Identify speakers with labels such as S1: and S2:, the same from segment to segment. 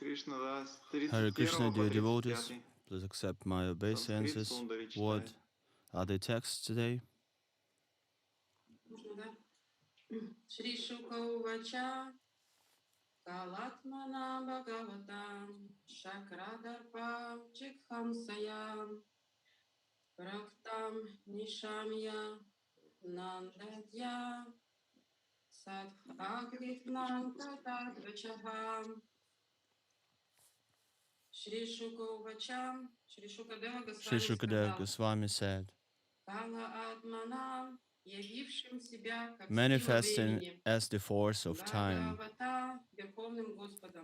S1: Hare Krishna, dear devotees, please accept my obeisances. What are the texts today?
S2: Śrī Śukadeva Gosvāmī Bhagavatam Shakradarpa Jighamsayam Praktam Nishamya Nandadya Sadhagrihnam Tadvachaham Śrī Śukadeva
S1: Gosvāmī said,
S2: Kala Atmanam
S1: manifesting as the force of time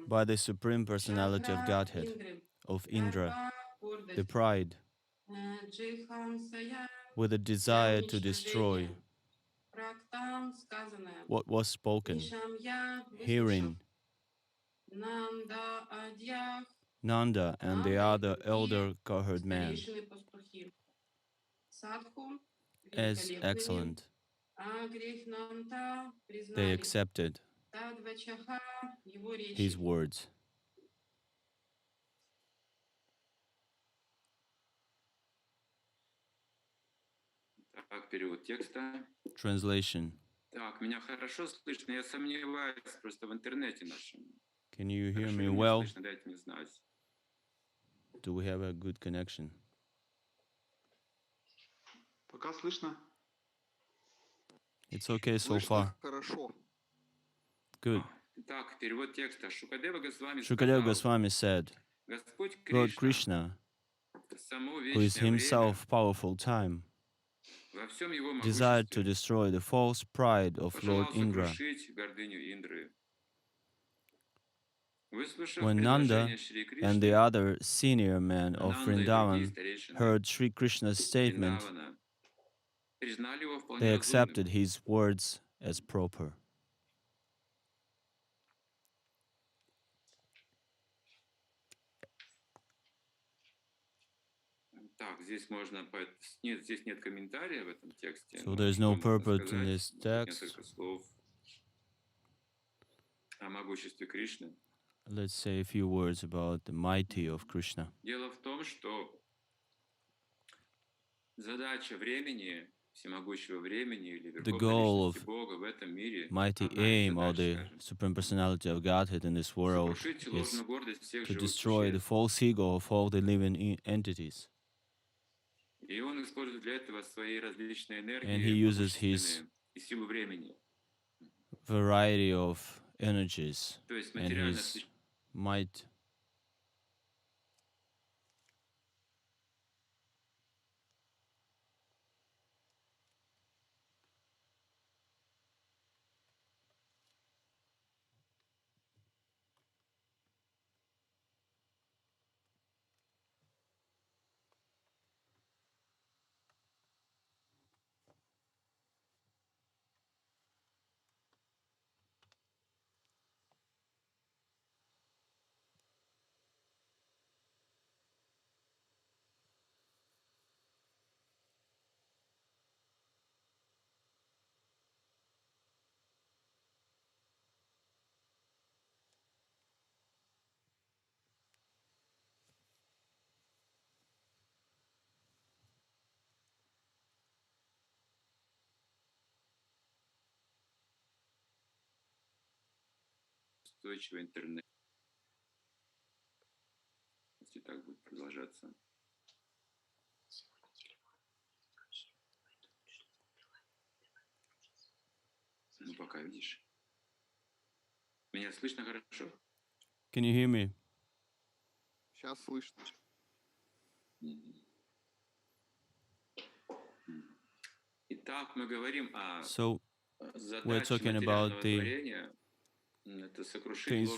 S1: by the Supreme Personality of Godhead, of Indra, the pride, with a desire to destroy what was spoken, hearing Nanda and the other elder cowherd men as excellent. They accepted his words. Translation. Can you hear me well? Do we have a good connection? It's okay so far. Good. Śukadeva Gosvāmī said, Lord Kṛṣṇa, who is himself powerful time, desired to destroy the false pride of Lord Indra. When Nanda and the other senior men of Vṛndāvana heard Śrī Kṛṣṇa's statement, they accepted his words as proper. So there is no purport in this text. Let's say a few words about the mighty of Krishna. The goal of mighty aim of the Supreme Personality of Godhead in this world is to destroy the false ego of all the living entities. And he uses his variety of energies and his might.
S3: Интернет. Если так будет продолжаться. Ну, пока видишь. Меня слышно хорошо?
S1: Can you hear me?
S4: Сейчас слышно.
S3: Итак, мы говорим о
S1: So, we're talking about the things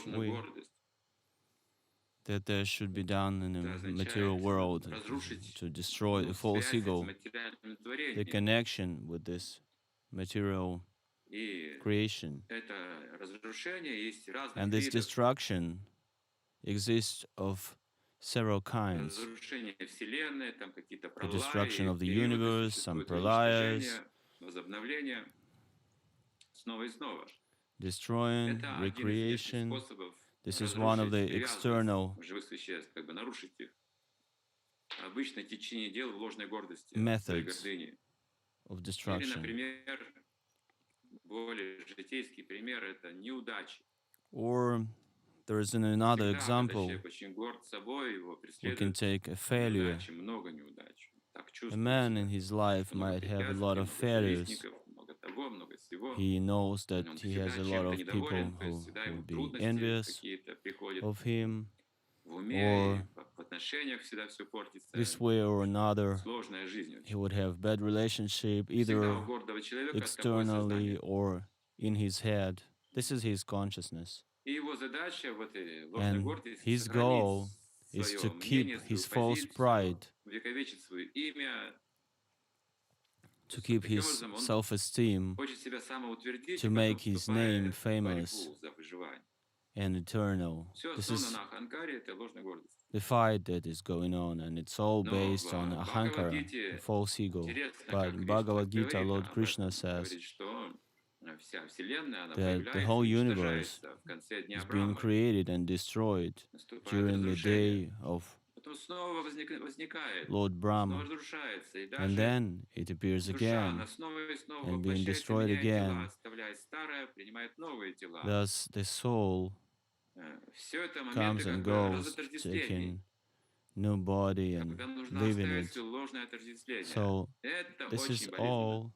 S1: that there should be done in the material world to destroy the false ego, the connection with this material creation. And this destruction exists of several kinds. The destruction of the universe, some pralayas, destroying, recreation. This is one of the
S3: разрушить,
S1: external
S3: привязывать живых существ, как бы нарушить их обычное течение дел в ложной гордости, своей
S1: methods
S3: гордыни.
S1: of
S3: Или,
S1: destruction.
S3: например, более житейский пример — это неудачи.
S1: Or there is another
S3: Всегда, когда
S1: example.
S3: человек очень горд собой, его
S1: We can
S3: преследуют
S1: take a failure.
S3: неудачи, много неудач. Так
S1: A
S3: чувствует
S1: man in
S3: себя.
S1: his life
S3: Много
S1: might have a lot
S3: препятствий,
S1: of
S3: много
S1: failures.
S3: завистников, много того, много всего.
S1: He knows that
S3: Он
S1: he has
S3: всегда
S1: a lot
S3: чем-то
S1: of people
S3: недоволен, то есть
S1: who
S3: всегда
S1: will
S3: ему
S1: be
S3: трудности
S1: envious
S3: какие-то приходят
S1: of him.
S3: в уме,
S1: Or
S3: и в отношениях всегда все портится.
S1: this way or another,
S3: Сложная жизнь
S1: he
S3: очень.
S1: would have bad relationship
S3: Всегда
S1: either
S3: у гордого человека такое
S1: externally
S3: сознание.
S1: or in his head. This is his consciousness.
S3: И его задача в этой ложной
S1: And
S3: гордости
S1: his
S3: сохранить
S1: goal is
S3: свое
S1: to
S3: мнение,
S1: keep
S3: свою
S1: his false
S3: позицию,
S1: pride,
S3: увековечить свое имя.
S1: to keep
S3: Таким
S1: his
S3: образом, он
S1: self-esteem,
S3: хочет себя самоутвердить,
S1: to
S3: и
S1: make
S3: поэтому
S1: his name
S3: вступает в
S1: famous
S3: борьбу за выживание.
S1: and eternal.
S3: Все
S1: This
S3: основано
S1: is
S3: на аханкаре, это ложной гордости.
S1: the fight that is going on, and it's all
S3: Но
S1: based on
S3: в
S1: ahankara, the
S3: Бхагавадгите
S1: false ego.
S3: интересно,
S1: But
S3: как
S1: in
S3: Кришна
S1: Bhagavad Gita,
S3: говорит
S1: Lord
S3: об
S1: Kṛṣṇa
S3: этом.
S1: says
S3: Говорит, что вся Вселенная, она
S1: that the
S3: появляется
S1: whole
S3: и
S1: universe
S3: уничтожается в конце дня
S1: is being
S3: Брахмы.
S1: created and destroyed
S3: Наступает
S1: during the
S3: разрушение.
S1: day of
S3: Потом снова возникает,
S1: Lord
S3: снова
S1: Brahma,
S3: разрушается. И
S1: and
S3: даже
S1: then it appears
S3: душа, она
S1: again
S3: снова и снова
S1: and being
S3: воплощается,
S1: destroyed
S3: меняет тела,
S1: again.
S3: оставляет старое, принимает новые тела.
S1: Thus, the soul
S3: Все это
S1: comes
S3: моменты как
S1: and
S3: бы
S1: goes,
S3: разотождествлений,
S1: taking new body and
S3: когда нужно
S1: living
S3: оставить
S1: it.
S3: ложное отождествление.
S1: So
S3: Это
S1: this is
S3: очень болезненно
S1: all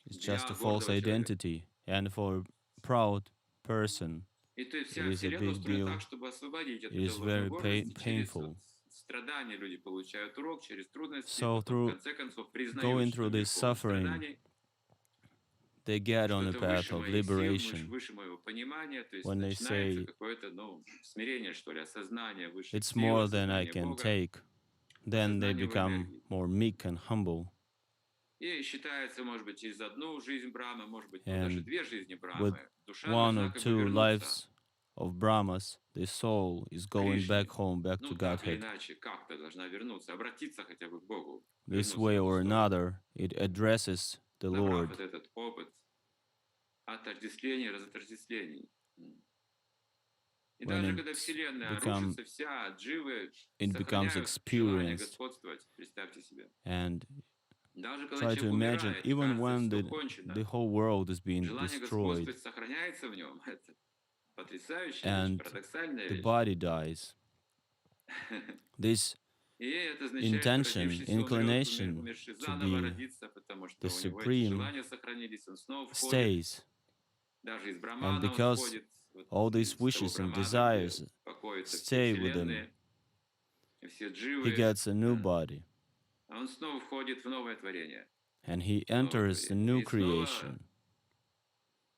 S1: is just
S3: для
S1: a false
S3: гордого человека.
S1: identity, and for a proud person,
S3: И то есть
S1: it
S3: вся
S1: is a
S3: Вселенная
S1: big
S3: устроена
S1: deal.
S3: так, чтобы освободить от
S1: It
S3: этой
S1: is
S3: ложной
S1: very
S3: гордости. Через
S1: painful.
S3: страдания люди получают урок, через трудности,
S1: So
S3: потом в
S1: through
S3: конце концов признают,
S1: going
S3: что
S1: through
S3: мир
S1: this
S3: полон
S1: suffering,
S3: страданий,
S1: they get
S3: что
S1: on a
S3: это
S1: path
S3: выше
S1: of
S3: моих сил,
S1: liberation.
S3: выше моего понимания, то есть
S1: When they
S3: начинается
S1: say
S3: какое-то, смирение, что ли, осознание высших
S1: it's
S3: сил,
S1: more than I
S3: осознание
S1: can
S3: Бога,
S1: take, then they
S3: осознание его
S1: become
S3: энергии.
S1: more meek and humble.
S3: И считается, может быть, через одну жизнь Брамы, может быть,
S1: And
S3: даже две жизни
S1: with
S3: Брамы. Душа
S1: one
S3: должна
S1: or
S3: как бы
S1: two
S3: вернуться,
S1: lives of Brahmas, the soul is going back
S3: Кришне.
S1: home, back to
S3: Так или
S1: Godhead.
S3: иначе, как-то должна вернуться, обратиться хотя бы к Богу,
S1: This
S3: вернуться
S1: way
S3: в эту
S1: or
S3: сторону,
S1: another, it addresses the
S3: забрав
S1: Lord,
S3: вот этот опыт отождествлений, разотождествлений. И
S1: when
S3: даже когда Вселенная рушится вся, дживы
S1: it becomes
S3: сохраняют желание
S1: experienced.
S3: господствовать. Представьте себе.
S1: And
S3: Даже когда
S1: try to
S3: человек
S1: imagine,
S3: умирает,
S1: even
S3: кажется,
S1: when
S3: все
S1: the
S3: кончено,
S1: whole world is being
S3: желание
S1: destroyed
S3: господствовать сохраняется в нем. Это потрясающая вещь,
S1: and
S3: парадоксальная
S1: the
S3: вещь.
S1: body dies. This
S3: И это означает, что
S1: intention,
S3: родившийся умрет,
S1: inclination
S3: умерший
S1: to
S3: заново
S1: be
S3: родится, потому что
S1: the
S3: у него эти
S1: supreme
S3: желания сохранились, он снова входит,
S1: stays.
S3: даже из
S1: And
S3: брамана он
S1: because
S3: входит, вот
S1: all these
S3: из того
S1: wishes and
S3: брамана, где
S1: desires
S3: покоятся все
S1: stay with him,
S3: вселенные, и все
S1: he
S3: дживы,
S1: gets a new body
S3: а он снова входит в новое творение.
S1: and he
S3: Новое
S1: enters the
S3: творение.
S1: new
S3: И снова
S1: creation,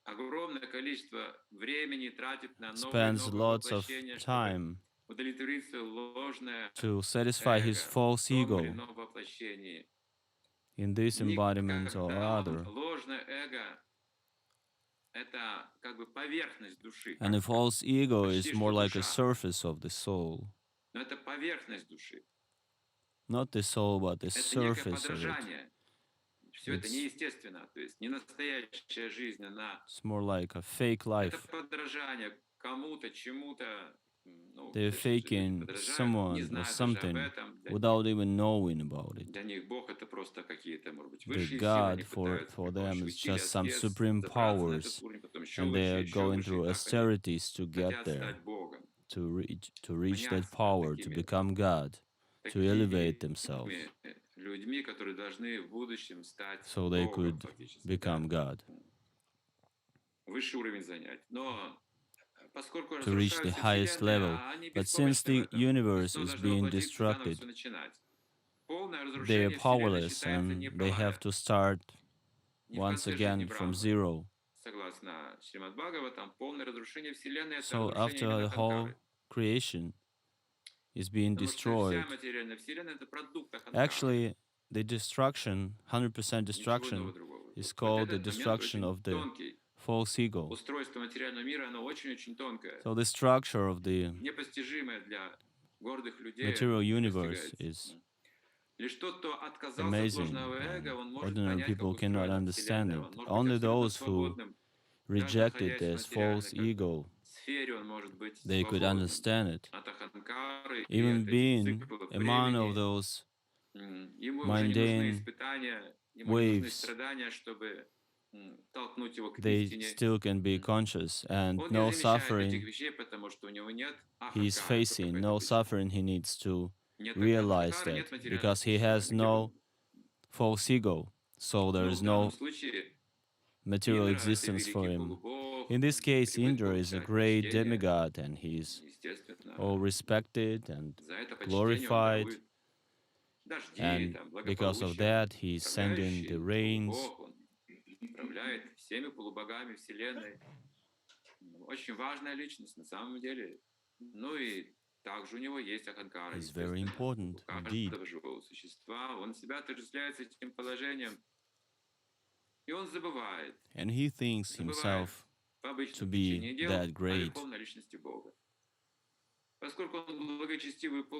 S3: огромное количество времени тратит на новые
S1: spends lots of
S3: воплощения, чтобы
S1: time
S3: удовлетворить свое ложное
S1: to satisfy his
S3: эго
S1: false
S3: в том или
S1: ego
S3: ином воплощении.
S1: in this embodiment or
S3: Никогда
S1: other.
S3: ложное эго — это как бы поверхность души,
S1: And the false ego is
S3: почти
S1: more
S3: что
S1: like a
S3: душа.
S1: surface of the soul.
S3: Но это поверхность души.
S1: Not the soul, but the
S3: Это некое
S1: surface of it.
S3: подражание. Все это
S1: It's-
S3: неестественно, то есть не настоящая жизнь, она
S1: It's more like a fake
S3: это
S1: life.
S3: подражание кому-то, чему-то.
S1: They're
S3: то есть люди
S1: faking
S3: подражают, не
S1: someone or
S3: зная даже об
S1: something
S3: этом.
S1: without even knowing about it.
S3: Для них Бог — это просто какие-то, может быть,
S1: The
S3: высшие силы, они
S1: God for
S3: пытаются
S1: them
S3: при помощи
S1: is
S3: усилий,
S1: just some
S3: аскез
S1: supreme
S3: забраться на
S1: powers,
S3: этот уровень, потом еще
S1: and they
S3: выше,
S1: are
S3: еще
S1: going
S3: выше,
S1: through
S3: и так они
S1: austerities to get
S3: хотят
S1: there,
S3: стать Богом.
S1: to reach that
S3: Меняться
S1: power, to
S3: такими
S1: become God, to elevate themselves,
S3: людьми, которые должны в будущем стать
S1: so they
S3: Богом,
S1: could
S3: фактически,
S1: become God,
S3: высший уровень занять. Но поскольку
S1: to reach the
S3: разрушаются
S1: highest
S3: вселенные,
S1: level.
S3: они
S1: But since
S3: беспомощны в
S1: the
S3: этом.
S1: universe
S3: Снова
S1: is
S3: должны
S1: being
S3: воплотиться, заново
S1: destructed,
S3: всё начинать. Полное
S1: they are
S3: разрушение вселенной
S1: powerless
S3: считается
S1: and they have
S3: неправое.
S1: to start
S3: Не в
S1: once
S3: конце жизни
S1: again from
S3: Брамы.
S1: zero.
S3: Согласно Шримад Бхагаватам, полное разрушение вселенной — это
S1: So
S3: разрушение
S1: after
S3: именно
S1: the whole
S3: Аханкары.
S1: creation is being
S3: Потому что
S1: destroyed,
S3: вся материальная вселенная — это продукт Аханкары.
S1: actually the destruction, 100%
S3: Ничего
S1: destruction,
S3: иного другого.
S1: is
S3: Вот
S1: called the
S3: этот момент
S1: destruction
S3: очень
S1: of the
S3: тонкий.
S1: false ego.
S3: Устройство материального мира, оно очень-очень тонкое.
S1: So the structure of the
S3: Непостижимое для гордых людей.
S1: material
S3: не
S1: universe
S3: постигается.
S1: is
S3: Лишь тот, кто отказался от
S1: amazing,
S3: ложного эго,
S1: and
S3: он может
S1: ordinary
S3: понять, как
S1: people cannot
S3: устроена
S1: understand
S3: вселенная.
S1: it.
S3: Он может быть
S1: Only
S3: абсолютно
S1: those who
S3: свободным,
S1: reject it
S3: находясь
S1: as false
S3: материально, как
S1: ego they could understand it. Even being among of those mundane waves, they still can be conscious, and no suffering he's facing, no suffering he needs to realize that, because he has no false ego, so there is no material existence for him. In this case, Indra is a great demigod, and he's all respected and glorified, and because of that, he's sending the rains. He's very important indeed. And he thinks himself to be that great.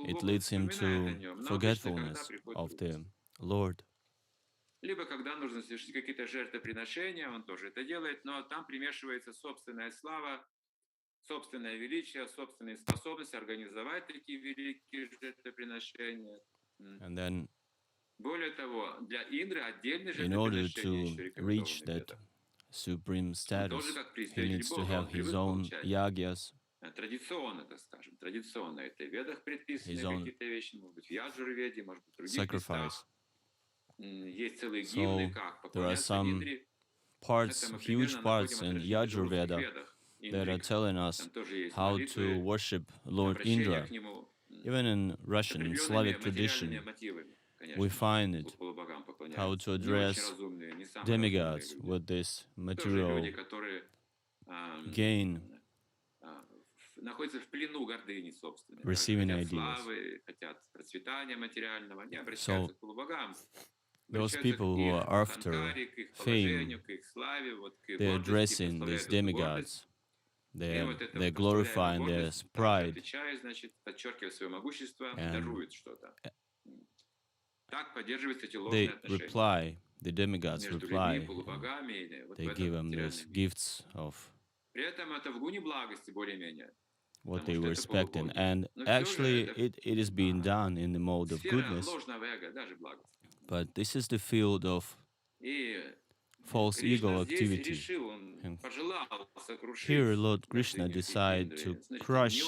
S1: It leads him to forgetfulness of the Lord.
S3: Либо когда нужно совершить какие-то жертвоприношения, он тоже это делает, но там примешивается собственная слава, собственное величие, собственные способности организовать такие великие жертвоприношения.
S1: And then,
S3: более того, для Индры отдельное
S1: in order
S3: жертвоприношение
S1: to reach that supreme status, he needs to have his own yagyas,
S3: традиционно, так скажем, традиционно. Это в Ведах предписаны какие-то вещи, может быть, в Яджур-веде, может быть, в других местах. Есть целые гимны, как поклоняться Индре.
S1: Parts, huge parts in Yajurveda that are telling us how to worship Lord Indra. Even in Russian, in Slavic tradition, we find it, how to address demigods with this material gain, receiving ideas. So, those people who are after fame, they're addressing these demigods. They're glorifying their pride. And they reply, the demigods reply, they give them these gifts of what they were expecting. And actually, it is being done in the mode of goodness. But this is the field of false ego activity. And here, Lord Kṛṣṇa decided to crush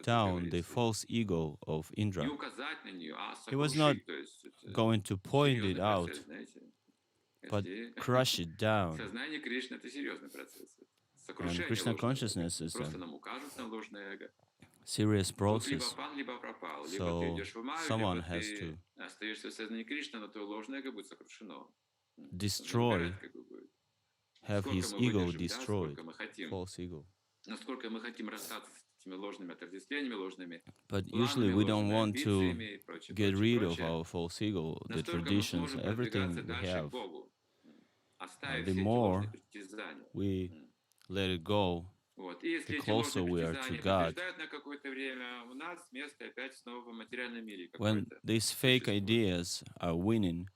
S1: down the false ego of Indra. He was not going to point it out, but crush it down. And Krishna consciousness is a serious process. So someone has to destroy, have his ego destroyed, false ego. But usually we don't want to get rid of our false ego, the traditions, everything we have. The more we let it go, the closer we are to God. When these fake ideas are winning,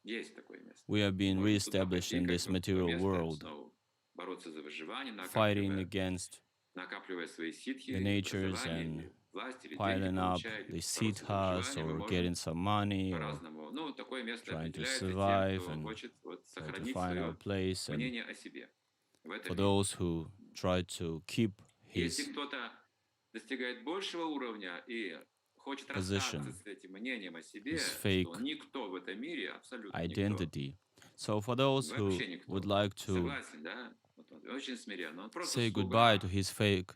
S1: we are being re-established in this material world, fighting against the natures and piling up the siddhas or getting some money or trying to survive and try to find our place. And for those who try to keep his position, his fake identity. So for those who would like to say goodbye to his fake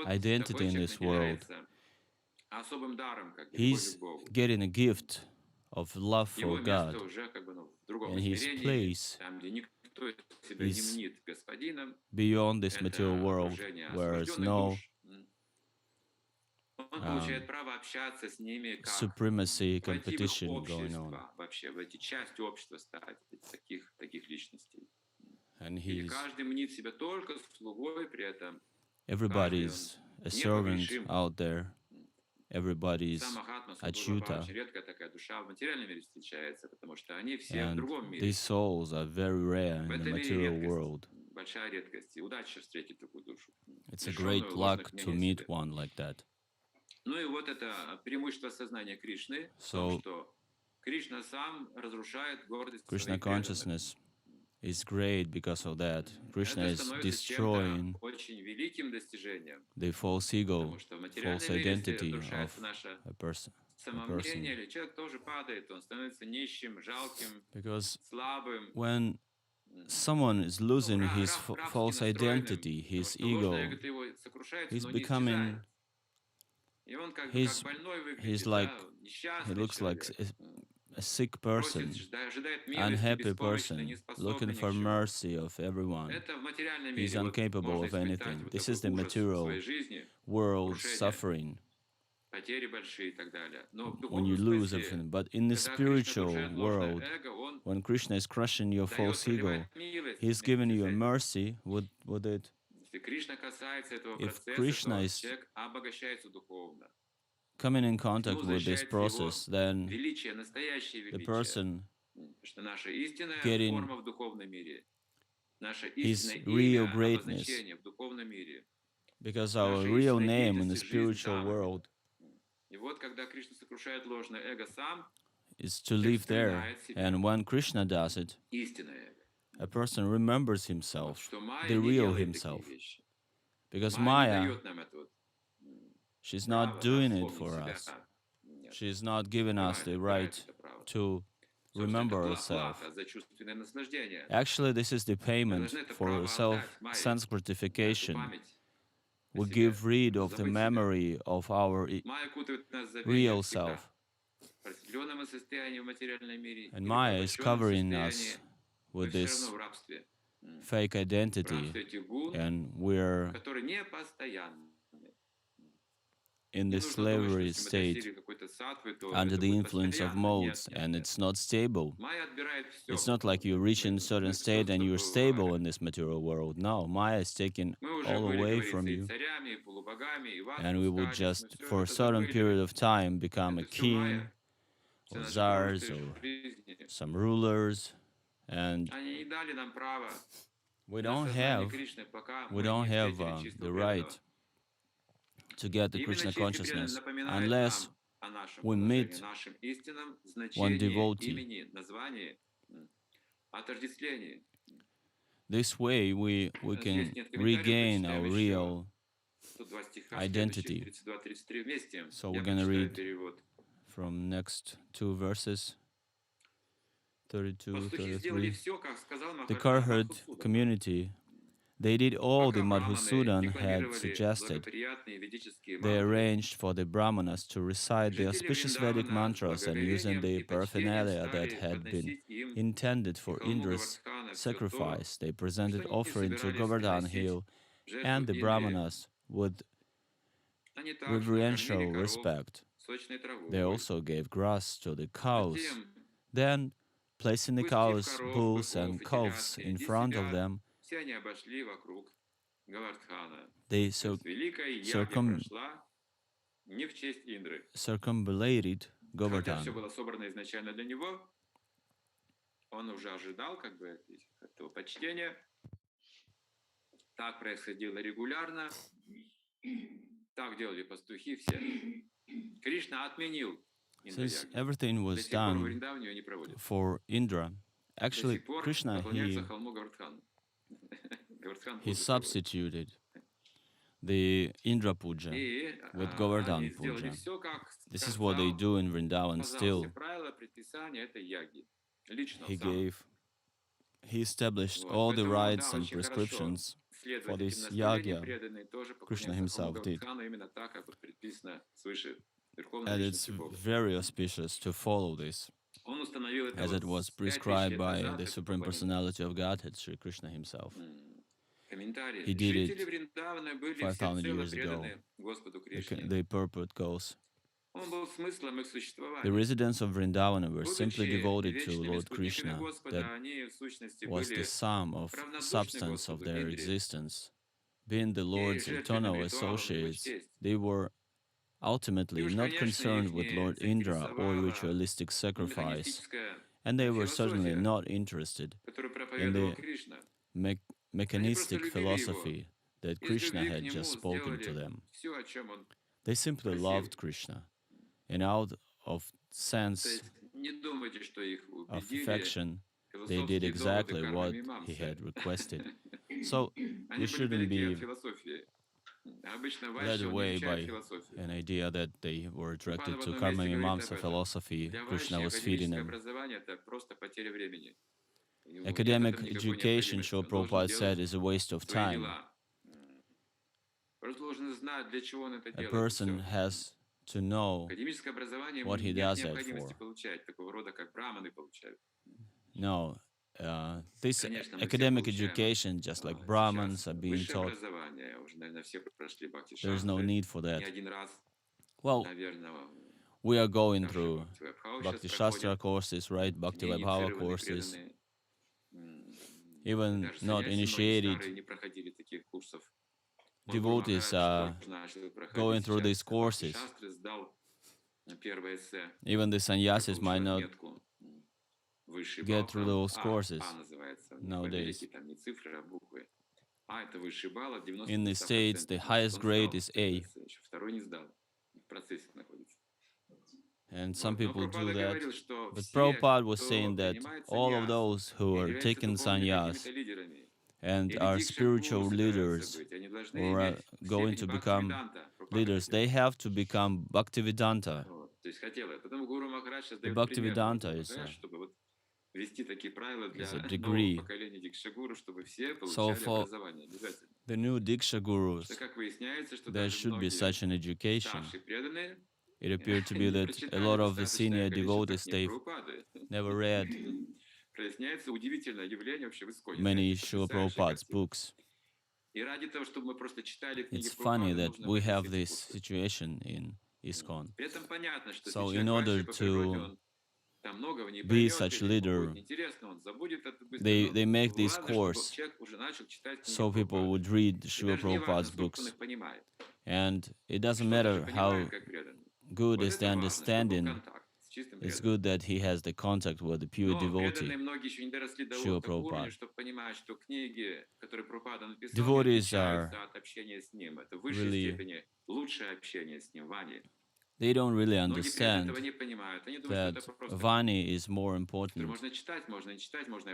S1: identity in this world, he's getting a gift of love for God, and his place is beyond this material world, where there's no supremacy competition going on. And everybody's a servant out there. Everybody's achyuta. And these souls are very rare in the material world.
S3: большая редкость. И удача встретить такую душу.
S1: It's a great luck to meet one like that.
S3: Ну и вот это преимущество сознания Кришны в том, что Кришна сам разрушает гордость
S1: Krishna
S3: своих преданных.
S1: consciousness is great because of that. Krishna
S3: Это
S1: is
S3: становится
S1: destroying
S3: чем-то очень великим достижением,
S1: the false ego,
S3: потому что в
S1: false
S3: материальном мире, если
S1: identity
S3: разрушается
S1: of
S3: наше
S1: a person.
S3: самомнение, или человек тоже падает, он становится нищим, жалким,
S1: Because
S3: слабым,
S1: when someone is losing his
S3: рабски
S1: false
S3: настроенным,
S1: identity,
S3: потому
S1: his
S3: что ложное
S1: ego,
S3: эго его сокрушается,
S1: he's
S3: но не
S1: becoming,
S3: исчезает. И он как бы как больной
S1: he's
S3: выглядит,
S1: like,
S3: да,
S1: he
S3: несчастный
S1: looks like
S3: человек.
S1: a sick
S3: Просит,
S1: person,
S3: ожидает милости,
S1: unhappy
S3: беспомощный,
S1: person,
S3: неспособный
S1: looking
S3: ни
S1: for
S3: к чему.
S1: mercy of everyone.
S3: Это в материальном
S1: He's
S3: мире вот
S1: incapable
S3: можно
S1: of
S3: испытать
S1: anything.
S3: вот
S1: This
S3: такой
S1: is the
S3: ужас в
S1: material
S3: своей жизни,
S1: world
S3: крушение,
S1: suffering
S3: потери большие и так далее. Но в
S1: when you
S3: духовном
S1: lose
S3: смысле,
S1: everything. But in the
S3: когда Кришна
S1: spiritual
S3: крушает ложное
S1: world,
S3: эго, он
S1: when Krishna is crushing your
S3: дает,
S1: false ego,
S3: проливает милость
S1: he's
S3: вместе
S1: giving
S3: с
S1: you a
S3: этим.
S1: mercy with it.
S3: Если Кришна касается этого
S1: If
S3: процесса,
S1: Krishna
S3: то
S1: is
S3: человек обогащается духовно.
S1: coming in
S3: К
S1: contact
S3: нему
S1: with this
S3: возвращается его
S1: process, then
S3: величие, настоящее
S1: the
S3: величие.
S1: person
S3: Потому что наша истинная
S1: getting
S3: форма в духовном мире, наше
S1: his
S3: истинное
S1: real
S3: имя,
S1: greatness,
S3: обозначение в духовном мире,
S1: because our
S3: наша
S1: real
S3: истинная
S1: name in the
S3: деятельность и жизнь
S1: spiritual
S3: там
S1: world
S3: именно. И вот когда Кришна сокрушает ложное эго сам,
S1: is to
S3: человек
S1: live there.
S3: вспоминает себя,
S1: And when Krishna does it,
S3: истинное эго.
S1: a person remembers
S3: Вот
S1: himself,
S3: что
S1: the
S3: Майя не
S1: real
S3: делает такие
S1: himself.
S3: вещи.
S1: Because
S3: Майя не
S1: Maya,
S3: дает нам это вот
S1: she's
S3: право,
S1: not
S3: да,
S1: doing it
S3: вспомнить
S1: for
S3: себя.
S1: us.
S3: Нет,
S1: She's not giving us
S3: скрывает,
S1: the
S3: убирает
S1: right
S3: это право.
S1: to
S3: Собственно,
S1: remember
S3: это
S1: ourselves.
S3: плата за чувственное наслаждение.
S1: Actually, this is the
S3: Мы
S1: payment
S3: должны это
S1: for
S3: право отдать Майе,
S1: sense
S3: эту
S1: gratification.
S3: память о
S1: We
S3: себе,
S1: give rid of the
S3: забыть себя.
S1: memory of our
S3: Майя окутывает нас
S1: real
S3: забвением всегда.
S1: self.
S3: В определенном состоянии в материальном мире
S1: And
S3: или в
S1: Maya is
S3: порабощенном
S1: covering
S3: состоянии,
S1: us
S3: мы
S1: with
S3: все
S1: this
S3: равно в рабстве.
S1: fake
S3: В
S1: identity,
S3: рабстве этих гун,
S1: and we're
S3: которые не постоянны.
S1: in
S3: Не
S1: this
S3: нужно думать, что
S1: slavery
S3: если мы
S1: state
S3: достигли какой-то сатвы, то
S1: under
S3: это
S1: the
S3: будет
S1: influence of
S3: постоянно.
S1: modes,
S3: Нет,
S1: and
S3: нет,
S1: it's not stable.
S3: Майя отбирает все.
S1: It's not like you reach in a certain
S3: Мы все
S1: state and you're stable
S3: забываем.
S1: in this material world. No, Maya is taking
S3: Мы уже
S1: all
S3: были,
S1: away
S3: говорится,
S1: from
S3: и
S1: you,
S3: царями, и полубогами, и вас
S1: and we would
S3: пускались. Мы
S1: just,
S3: все
S1: for a
S3: это
S1: certain period
S3: забыли.
S1: of time, become a
S3: Это все
S1: king
S3: Майя. Все
S1: or
S3: наши
S1: czars
S3: прошлые
S1: or
S3: жизни.
S1: some rulers, and
S3: Они не дали нам права
S1: we
S3: на
S1: don't
S3: сознание
S1: have
S3: Кришны, пока
S1: we
S3: мы
S1: don't
S3: не
S1: have
S3: встретили чистого
S1: the
S3: преданного.
S1: right to get the
S3: Именно
S1: Krishna
S3: чистый преданный
S1: consciousness
S3: напоминает
S1: unless
S3: нам о нашем
S1: we
S3: положении,
S1: meet
S3: нашем истинном
S1: one
S3: значении,
S1: devotee.
S3: имени, названии, отождествлении.
S1: This way we can
S3: Здесь нет комментариев,
S1: regain
S3: прочитаем
S1: our
S3: еще
S1: real
S3: 102 стиха,
S1: identity.
S3: следующие 32-33 вместе.
S1: So
S3: Я
S1: we're gonna
S3: прочитаю
S1: read
S3: перевод.
S1: from next two verses, 32,
S3: Пастухи сделали
S1: 33.
S3: все, как сказал
S1: The cowherd
S3: Madhusūdana.
S1: community, they did all the
S3: Пока браманы
S1: Madhusūdana had
S3: декламировали
S1: suggested.
S3: благоприятные ведические
S1: They
S3: мантры,
S1: arranged for the brāhmaṇas to recite the
S3: жители
S1: auspicious Vedic
S3: Vṛndāvana с
S1: mantras and using
S3: благоговением
S1: the
S3: и почтением
S1: paraphernalia that
S3: стали
S1: had been
S3: подносить им
S1: intended
S3: к
S1: for
S3: холму
S1: Indra's
S3: Govardhana все то,
S1: sacrifice. They
S3: что
S1: presented
S3: они
S1: offering to
S3: собирались
S1: Govardhana
S3: приносить
S1: Hill,
S3: в жертву
S1: and the
S3: Индре.
S1: brāhmanas with
S3: Они также
S1: reverential
S3: накормили коров
S1: respect.
S3: сочной
S1: They
S3: травой.
S1: also gave grass to the cows.
S3: Затем,
S1: Then, placing the
S3: пустив
S1: cows,
S3: коров,
S1: bulls,
S3: быков
S1: and
S3: и
S1: calves
S3: телят
S1: in
S3: впереди
S1: front of
S3: себя,
S1: them,
S3: все они обошли вокруг Govardhana.
S1: they
S3: То есть великая ягья
S1: circum-
S3: прошла не в честь Индры.
S1: circumambulated
S3: Хотя все
S1: Govardhana.
S3: было собрано изначально для него, он уже ожидал как бы этого почтения. Так происходило регулярно. Так делали пастухи все. Кришна отменил
S1: Since
S3: Индра-ягью.
S1: everything
S3: До
S1: was
S3: сих пор в
S1: done
S3: Вриндаване ее не проводят.
S1: for Indra,
S3: До
S1: actually,
S3: сих пор
S1: Krishna,
S3: поклоняются холму Govardhana. Govardhana
S1: he
S3: Puja проводят.
S1: substituted the Indra Puja
S3: И
S1: with Govardhan
S3: они сделали
S1: Puja.
S3: все, как
S1: This is what they
S3: сказал,
S1: do in Vrindavan
S3: сказал
S1: still.
S3: все правила, предписания этой ягьи. Лично
S1: He
S3: сам.
S1: he established
S3: Вот.
S1: all the
S3: Поэтому,
S1: rights
S3: да,
S1: and
S3: очень хорошо
S1: prescriptions
S3: следовать
S1: for
S3: этим
S1: this
S3: наставлениям,
S1: yagya.
S3: преданные тоже
S1: Krishna
S3: поклоняются холму
S1: himself did.
S3: Govardhana именно так, как вот предписано свыше Верховной
S1: And it's
S3: Личности Бога.
S1: very auspicious to follow this,
S3: Он установил это
S1: as
S3: вот
S1: it was
S3: 5000
S1: prescribed
S3: лет
S1: by
S3: назад,
S1: the
S3: это
S1: Supreme
S3: поклонение.
S1: Personality of Godhead, Śrī Kṛṣṇa himself.
S3: Комментарий.
S1: He did
S3: Жители
S1: it
S3: Вріндавана были
S1: 5,000
S3: всецело
S1: years ago.
S3: преданы Господу Кришне.
S1: The purport goes,
S3: Он был смыслом их
S1: the
S3: существования.
S1: residents of Vṛndāvana were
S3: Будучи
S1: simply devoted to
S3: вечными
S1: Lord
S3: спутниками
S1: Kṛṣṇa,
S3: Господа,
S1: that
S3: они в сущности
S1: was the
S3: были
S1: sum of
S3: равнодушны
S1: substance of
S3: Господу
S1: their
S3: Индре.
S1: existence. Being the
S3: И
S1: Lord's
S3: жертвенным
S1: eternal
S3: ритуалом его
S1: associates,
S3: честь.
S1: they were
S3: И
S1: ultimately
S3: уж,
S1: not
S3: конечно,
S1: concerned
S3: их
S1: with
S3: не
S1: Lord Indra or
S3: заинтересовала
S1: ritualistic sacrifice,
S3: механистическая
S1: and they were certainly
S3: философия,
S1: not interested
S3: которую
S1: in
S3: проповедовал
S1: the
S3: Кришна.
S1: mechanistic philosophy that Krishna had just spoken to them. They simply loved Krishna, and out of sense of affection, they did exactly what he had requested. So we shouldn't be led away by an idea that they were attracted to karma mimamsa philosophy Krishna was feeding them. Academic education, Srila Prabhupada said, is a waste of time. A person has to know what he does that for. No, this academic education, just like brāhmaṇas are being taught, there's no need for that. Well, we are going through Bhakti Shastra courses, right? Bhakti Vaibhava courses. Even not initiated devotees are going through these courses. Even the sannyasis might not get through those courses nowadays. In the States, the highest grade is A. And some people do that. But Prabhupada was saying that all of those who are taking sannyas and are spiritual leaders or are going to become leaders, they have to become Bhaktivedanta. The Bhaktivedanta is a degree. So for the new Diksha Gurus, there should be such an education. It appeared to be that a lot of the senior devotees, they've never read many Srila Prabhupada's books. It's funny that we have this situation in ISKCON. So in order to be such a leader, they make this course so people would read Srila Prabhupada's books. And it doesn't matter how good is the understanding, it's good that he has the contact with the pure devotee, Srila Prabhupada. Devotees are really, they don't really understand that Vani is more important,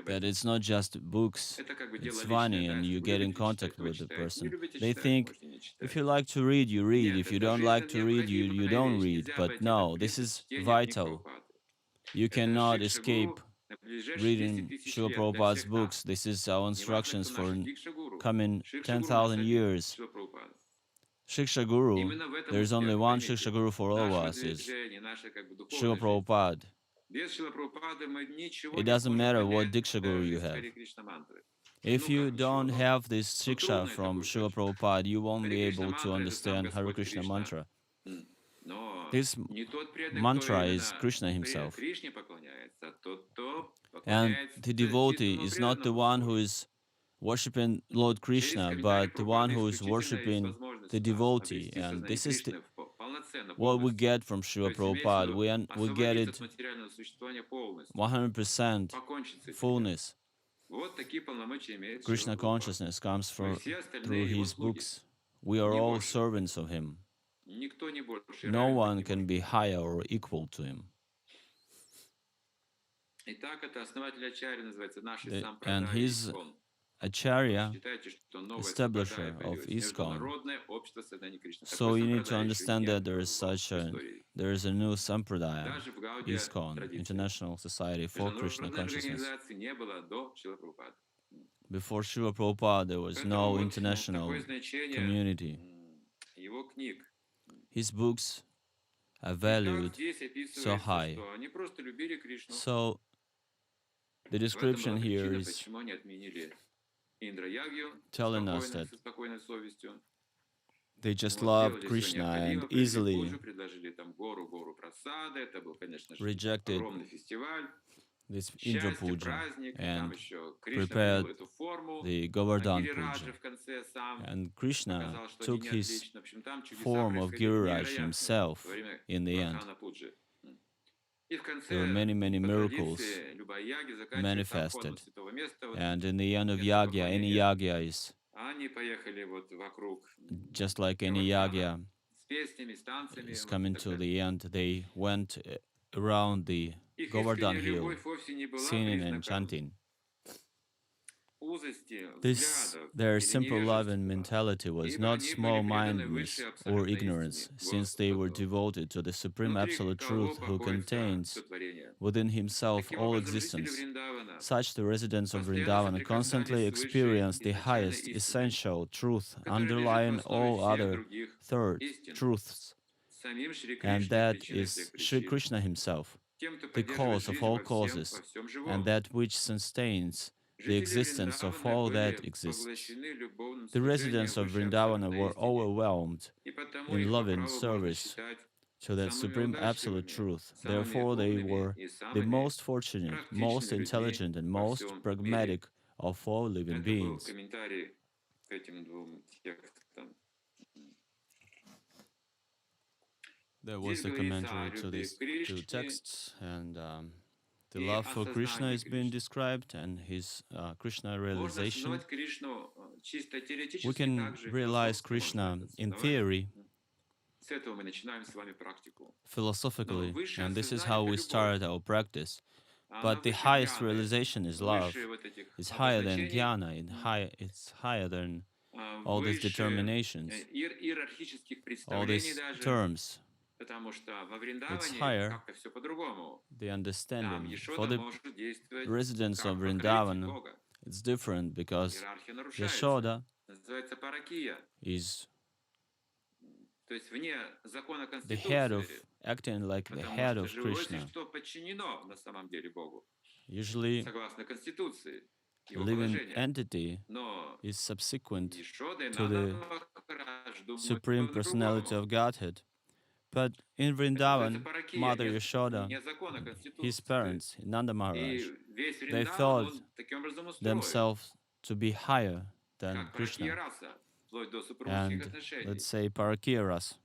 S1: that it's not just books, it's Vani, and you get in contact with the person. They think if you like to read, you read. If you don't like to read, you don't read. But no, this is vital. You cannot escape reading Srila Prabhupada's books. This is our instructions for coming 10,000 years. Shiksha Guru, there's only one Shiksha Guru for all of us, is Srila Prabhupada. It doesn't matter what Diksha Guru you have. If you don't have this Shiksha from Srila Prabhupada, you won't be able to understand Hare Krishna mantra. This mantra is Krishna himself. And the devotee is not the one who is worshipping Lord Kṛṣṇa, but the one who is worshipping the devotee. And this is what we get from Srila Prabhupada. We get it 100% fullness. Krishna consciousness comes through his books. We are all servants of him. No one can be higher or equal to him. And he's Acharya, establisher of ISKCON. So you need to understand that there is a new sampradaya, ISKCON, International Society for Krishna Consciousness. Before Srila Prabhupada, there was no international community. His books are valued so high. So the description here is telling us that they just loved Krishna and easily rejected this Indra Puja and prepared the Govardhana Puja. And Krishna took his form of Giriraj himself in the end. There were many, many miracles manifested. And in the end of yagya, any yagya is just like any yagya is coming to the end. They went around the Govardhana Hill, singing and chanting. Their simple love and mentality was not small-mindedness or ignorance, since they were devoted to the Supreme Absolute Truth who contains within himself all existence. Such the residents of Vṛndāvana constantly experience the highest essential truth underlying all other third truths, and that is Śrī Kṛṣṇa himself, the cause of all causes, and that which sustains the existence of all that exists. The residents of Vṛndāvana were overwhelmed in loving service to that Supreme Absolute Truth. Therefore, they were the most fortunate, most intelligent, and most pragmatic of all living beings. That was the commentary to these two texts, and the love for Krishna is being described and his Krishna realization. We can realize Krishna in theory, philosophically, and this is how we start our practice. But the highest realization is love. It's higher than jnana, it's higher than all these determinations, all these terms. It's higher, the understanding. For the residents of Vṛndāvana, it's different because Yashoda is the head of, acting like the head of Krishna. Usually, a living entity is subsequent to the Supreme Personality of Godhead. But in Vṛndāvana, Mother Yashoda, his parents, Nanda Maharaj, they thought themselves to be higher than Krishna. And let's say Parakiya Rasa.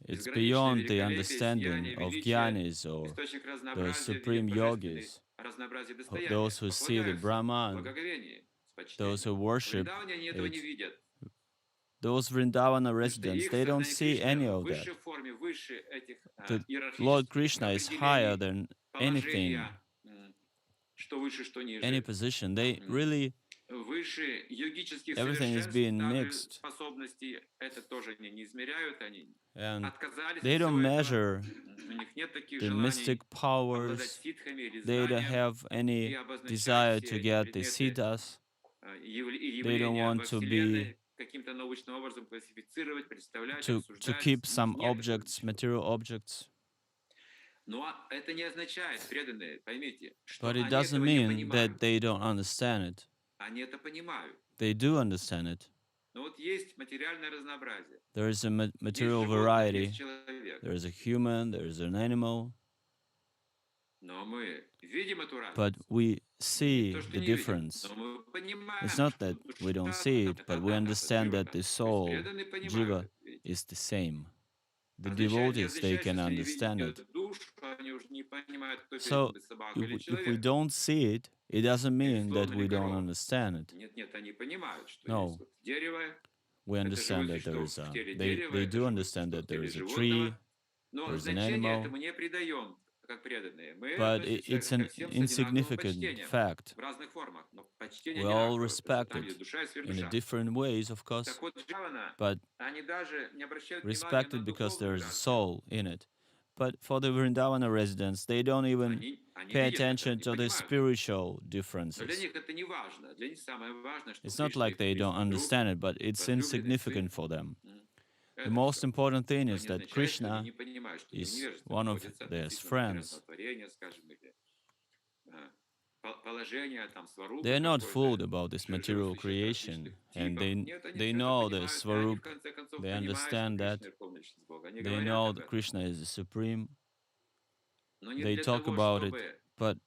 S1: It's beyond the understanding of jnanis or the supreme yogis, those who see the Brahman, those who worship it. Those Vṛndāvana residents, they don't see any of that. The Lord Kṛṣṇa is higher than anything, any position. They really, everything is being mixed. And they don't measure the mystic powers. They don't have any desire to get the siddhas. They don't want to be to keep some objects, material objects. But it doesn't mean that they don't understand it. They do understand it. There is a material variety. There is a human, there is an animal. But we see the difference. It's not that we don't see it, but we understand that the soul, jiva, is the same. The devotees, they can understand it. So, if we don't see it, it doesn't mean that we don't understand it. No. We understand that there is a... They do understand that there is a tree, there is an animal, but it's an insignificant fact. We all respect it in a different ways, of course, but respect it because there is a soul in it. But for the Vṛndāvana residents, they don't even pay attention to the spiritual differences. It's not like they don't understand it, but it's insignificant for them. The most important thing is that Krishna is one of their friends. They are not fooled about this material creation, and they know the Svarup, they understand that, they know that Krishna is the Supreme, they talk about it, but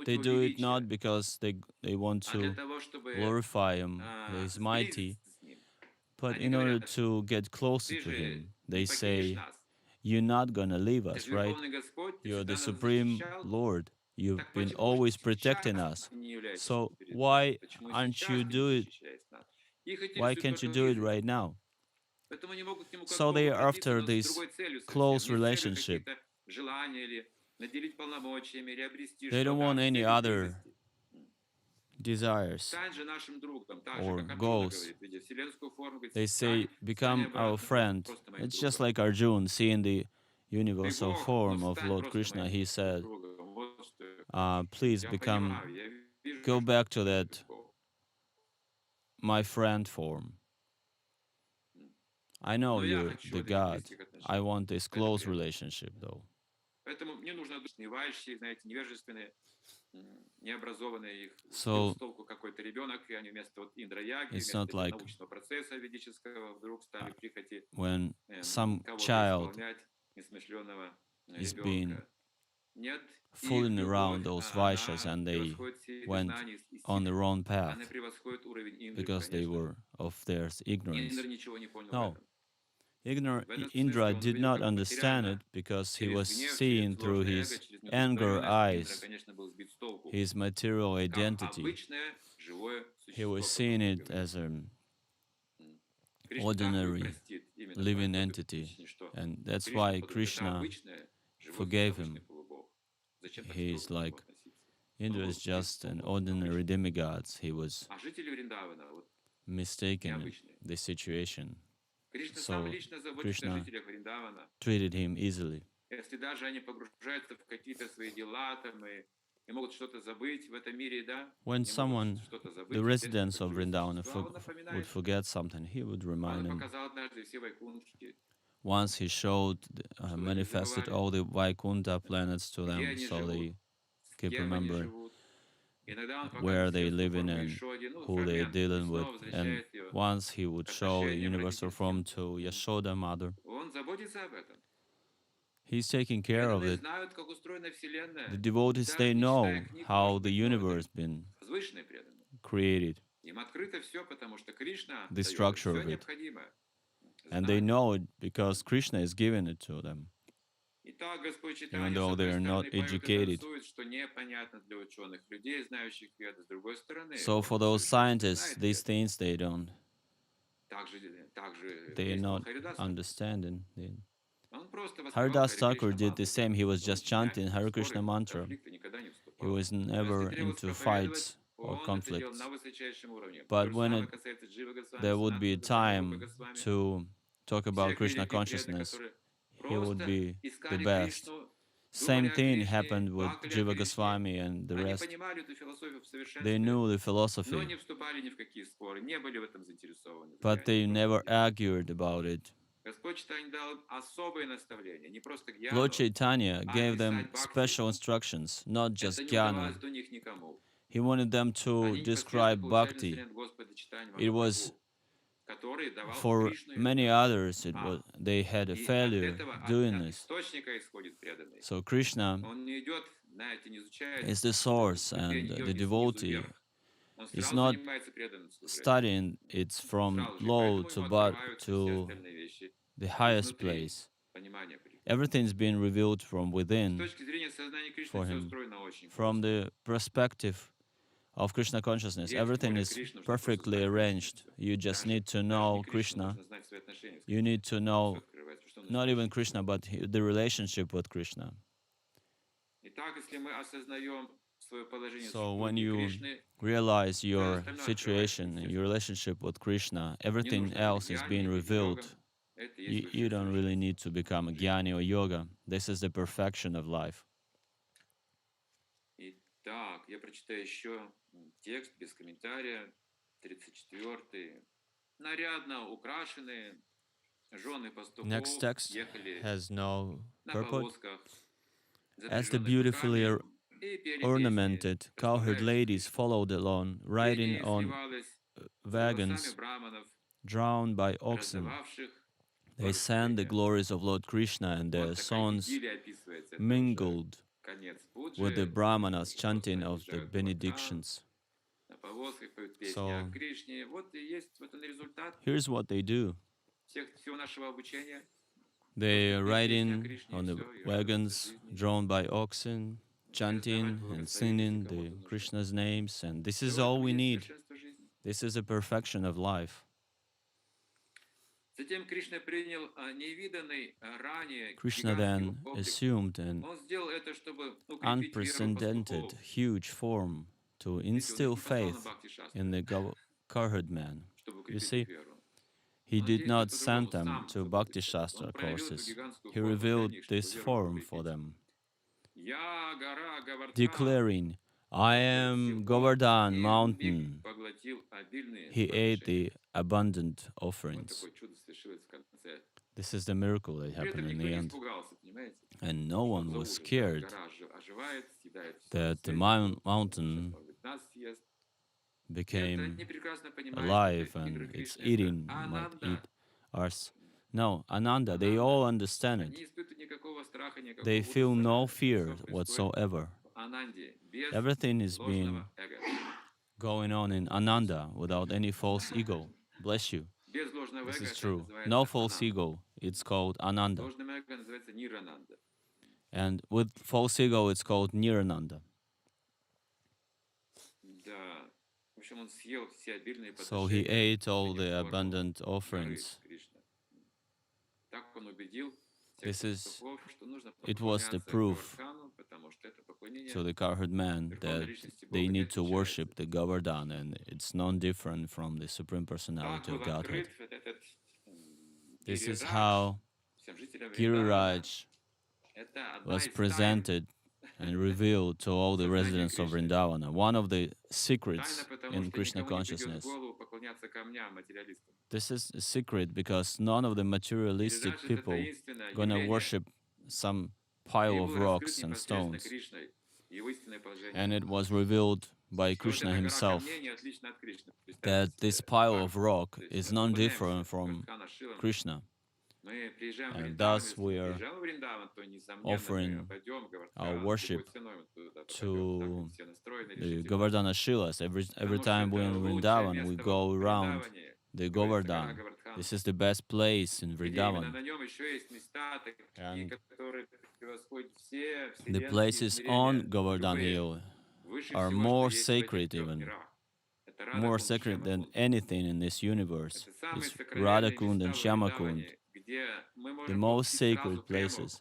S1: they do it not because they want to glorify Him, He is mighty, But in order to get closer to him, they say, you're not going to leave us, right? You're the Supreme Lord. You've been always protecting us. So why aren't you do it? Why can't you do it right now? So they are after this close relationship. They don't want any other desires or goals. They say, become our friend. It's just like Arjuna seeing the universal form of Lord Kṛṣṇa. He said, please go back to that my friend form. I know you're the God. I want this close relationship, though. So it's not like when some child is being fooling around those vaishyas and they went on the wrong path because they were of their ignorance. No. Indra did not understand it because he was seeing through his anger eyes, his material identity. He was seeing it as an ordinary living entity. And that's why Krishna forgave him. He's like, Indra is just an ordinary demigod. He was mistaken the situation. So Krishna treated him easily. When someone, the residents of Vṛndāvana, would forget something, he would remind them. Once he showed, manifested all the Vaikuntha planets to them, so they keep remembering where they live in and who they're dealing with. And once he would show the universal form to Yashoda mother, he's taking care of it. The devotees, they know how the universe been created, the structure of it. And they know it because Krishna is giving it to them, even though they are not educated. So for those scientists, these things they are not understanding. Haridas Thakur did the same. He was just chanting Hare Krishna mantra. He was never into fights or conflicts. But when there would be time to talk about Krishna consciousness, he would be the best. Same thing happened with Śukadeva Gosvāmī and the rest. They knew the philosophy, but they never argued about it. Lord Chaitanya gave them special instructions, not just jnana. He wanted them to describe bhakti. It was for many others, they had a failure doing this. So Krishna is the source, and the devotee is not studying it from low to the highest place. Everything's been revealed from within for him. From the perspective of Krishna consciousness, everything is perfectly arranged. You just need to know Krishna. You need to know not even Krishna, but the relationship with Krishna. So when you realize your situation, your relationship with Krishna, everything else is being revealed. You don't really need to become a jnani or yoga. This is the perfection of life.
S3: Я прочитаю еще текст без комментария, 34-й. Нарядно украшенные жены пастухов
S1: Next text has no
S3: на
S1: purport.
S3: повозках,
S1: As the beautifully ornamented cowherd ladies followed along, riding on wagons drawn by oxen, they sang the glories of Lord Kṛṣṇa, and their songs mingled with the brāhmaṇas chanting of the benedictions.
S3: повозках поют песни
S1: So
S3: о Кришне. Вот и есть вот он результат
S1: here's what they do.
S3: всего нашего обучения.
S1: They
S3: Просто петь
S1: ride
S3: песни о
S1: in
S3: Кришне и
S1: on the
S3: все, и радоваться
S1: wagons
S3: жизни.
S1: drawn by oxen,
S3: Раздавать
S1: chanting and
S3: благословение
S1: singing
S3: кому-то
S1: the
S3: нужно.
S1: Krishna's names, and this
S3: Все
S1: is
S3: в
S1: all
S3: этом
S1: we
S3: есть
S1: need.
S3: совершенство жизни.
S1: This is the perfection of life.
S3: Затем Кришна принял невиданный ранее
S1: Krishna
S3: гигантский
S1: then
S3: облик.
S1: assumed an
S3: Он сделал это, чтобы укрепить веру
S1: unprecedented,
S3: пастухов.
S1: huge form to
S3: Видите, он их
S1: instill
S3: не послал на
S1: faith
S3: бхакти-шастры,
S1: in the cowherd man.
S3: чтобы
S1: You
S3: укрепить
S1: see,
S3: их веру.
S1: he
S3: Он
S1: did not
S3: действует
S1: send
S3: по-другому,
S1: them
S3: сам
S1: to
S3: заботится
S1: Bhakti
S3: о них. Он
S1: Shastra
S3: проявил эту
S1: courses.
S3: гигантскую
S1: He
S3: форму для
S1: revealed
S3: них, чтобы
S1: this
S3: веру
S1: form for
S3: укрепить.
S1: them,
S3: Я, гора Govardhana,
S1: declaring, I am Govardhana
S3: и в миг
S1: mountain.
S3: поглотил обильные
S1: He ate
S3: подношения.
S1: the abundant
S3: Вот
S1: offerings.
S3: такое чудо свершилось в конце.
S1: This is the miracle that
S3: При этом
S1: happened in
S3: никто
S1: the
S3: не
S1: end.
S3: испугался, понимаете?
S1: And no
S3: Что
S1: one
S3: за
S1: was
S3: ужас, да?
S1: scared
S3: Гора оживает, съедает всю
S1: that the
S3: сельдь,
S1: mountain
S3: сейчас, может быть, нас съест. Это
S1: became
S3: они прекрасно понимают,
S1: alive
S3: это игры
S1: and its
S3: Кришны, это
S1: eating might
S3: Ананда.
S1: eat us. No, Ananda, they
S3: Ананда.
S1: all understand
S3: Они не
S1: it.
S3: испытывают никакого страха, никакого
S1: They feel
S3: ужаса.
S1: no
S3: Это
S1: fear
S3: все происходит
S1: whatsoever.
S3: в Ананде, без
S1: Everything is being
S3: ложного эго.
S1: going on in Ananda without any false ego. Bless you.
S3: Без ложного
S1: This
S3: эго
S1: is
S3: это
S1: true.
S3: называется
S1: No false
S3: Ананда.
S1: ego. It's called
S3: С
S1: Ananda.
S3: ложным эго называется Нирананда.
S1: And with false ego, it's called Nirananda.
S3: Да. В общем, он съел все обильные
S1: So he
S3: подношения
S1: ate all
S3: этих
S1: the
S3: форм
S1: abundant
S3: горы
S1: offerings.
S3: Кришны. Так он убедил всех
S1: This is,
S3: пастухов, что нужно
S1: it was the
S3: поклоняться
S1: proof
S3: Govardhanu, потому что это поклонение
S1: to the cowherd man
S3: Верховной
S1: that
S3: Личности
S1: they
S3: Бога не
S1: need to
S3: отличается.
S1: worship the Govardhana, and it's non-different from the Supreme Personality
S3: Так
S1: of
S3: был
S1: Godhead.
S3: открыт вот этот
S1: This is
S3: Гирирадж
S1: how
S3: всем жителям Вриндавана.
S1: Giriraj
S3: Это одна
S1: was
S3: из тайн
S1: presented and revealed to all the
S3: сознания
S1: residents of
S3: Кришны.
S1: Vṛndāvana. One of the
S3: Тайна,
S1: secrets
S3: потому
S1: in
S3: что
S1: Krishna
S3: никому не придет в
S1: consciousness.
S3: голову поклоняться камням, материалистам.
S1: This is a secret because none of the materialistic
S3: Гирирадж — это
S1: people
S3: таинственное
S1: gonna
S3: явление,
S1: worship some
S3: и
S1: pile of
S3: был раскрыт
S1: rocks and
S3: непосредственно
S1: stones.
S3: Кришной, его истинное положение.
S1: And it was revealed by
S3: Что вот
S1: Krishna
S3: эта гора
S1: himself
S3: камней не отлична от Кришны.
S1: that
S3: Представьте
S1: this
S3: себе
S1: pile
S3: пару.
S1: of rock
S3: То есть
S1: is
S3: мы
S1: non-different
S3: поклоняемся
S1: from
S3: Govardhana Шилам.
S1: Krishna.
S3: Мы приезжаем в
S1: And
S3: Вриндаван,
S1: thus
S3: если
S1: we
S3: мы
S1: are
S3: приезжаем в Вриндаван, то, несомненно, мы
S1: offering
S3: пойдем в
S1: our
S3: Govardhana,
S1: worship
S3: любой ценой мы туда попадем. Так
S1: to
S3: мы все настроены
S1: the
S3: решительно.
S1: Govardhana Shilas. Every
S3: Потому что
S1: time we're
S3: это
S1: in
S3: лучшее
S1: Vrindavan, we
S3: место
S1: go
S3: в
S1: around
S3: Вриндаване,
S1: the
S3: говорится, гора
S1: Govardhan.
S3: Govardhana,
S1: This is the best place in
S3: где именно
S1: Vrindavan.
S3: на нем еще есть места такие,
S1: And
S3: которые превосходят все
S1: the
S3: вселенские
S1: places on
S3: измерения,
S1: Govardhan
S3: любые,
S1: Hill
S3: выше
S1: are
S3: всего, что
S1: more
S3: есть в этих
S1: sacred
S3: трех
S1: even,
S3: мирах. Это
S1: more
S3: Радha-кунда,
S1: sacred than
S3: Shyamakunda.
S1: anything in this universe.
S3: Это самые
S1: It's
S3: сокровенные
S1: Radhakund and
S3: места в
S1: Shyamakund,
S3: Вриндаване, где мы
S1: the
S3: можем
S1: most
S3: получить
S1: sacred
S3: сразу прему.
S1: places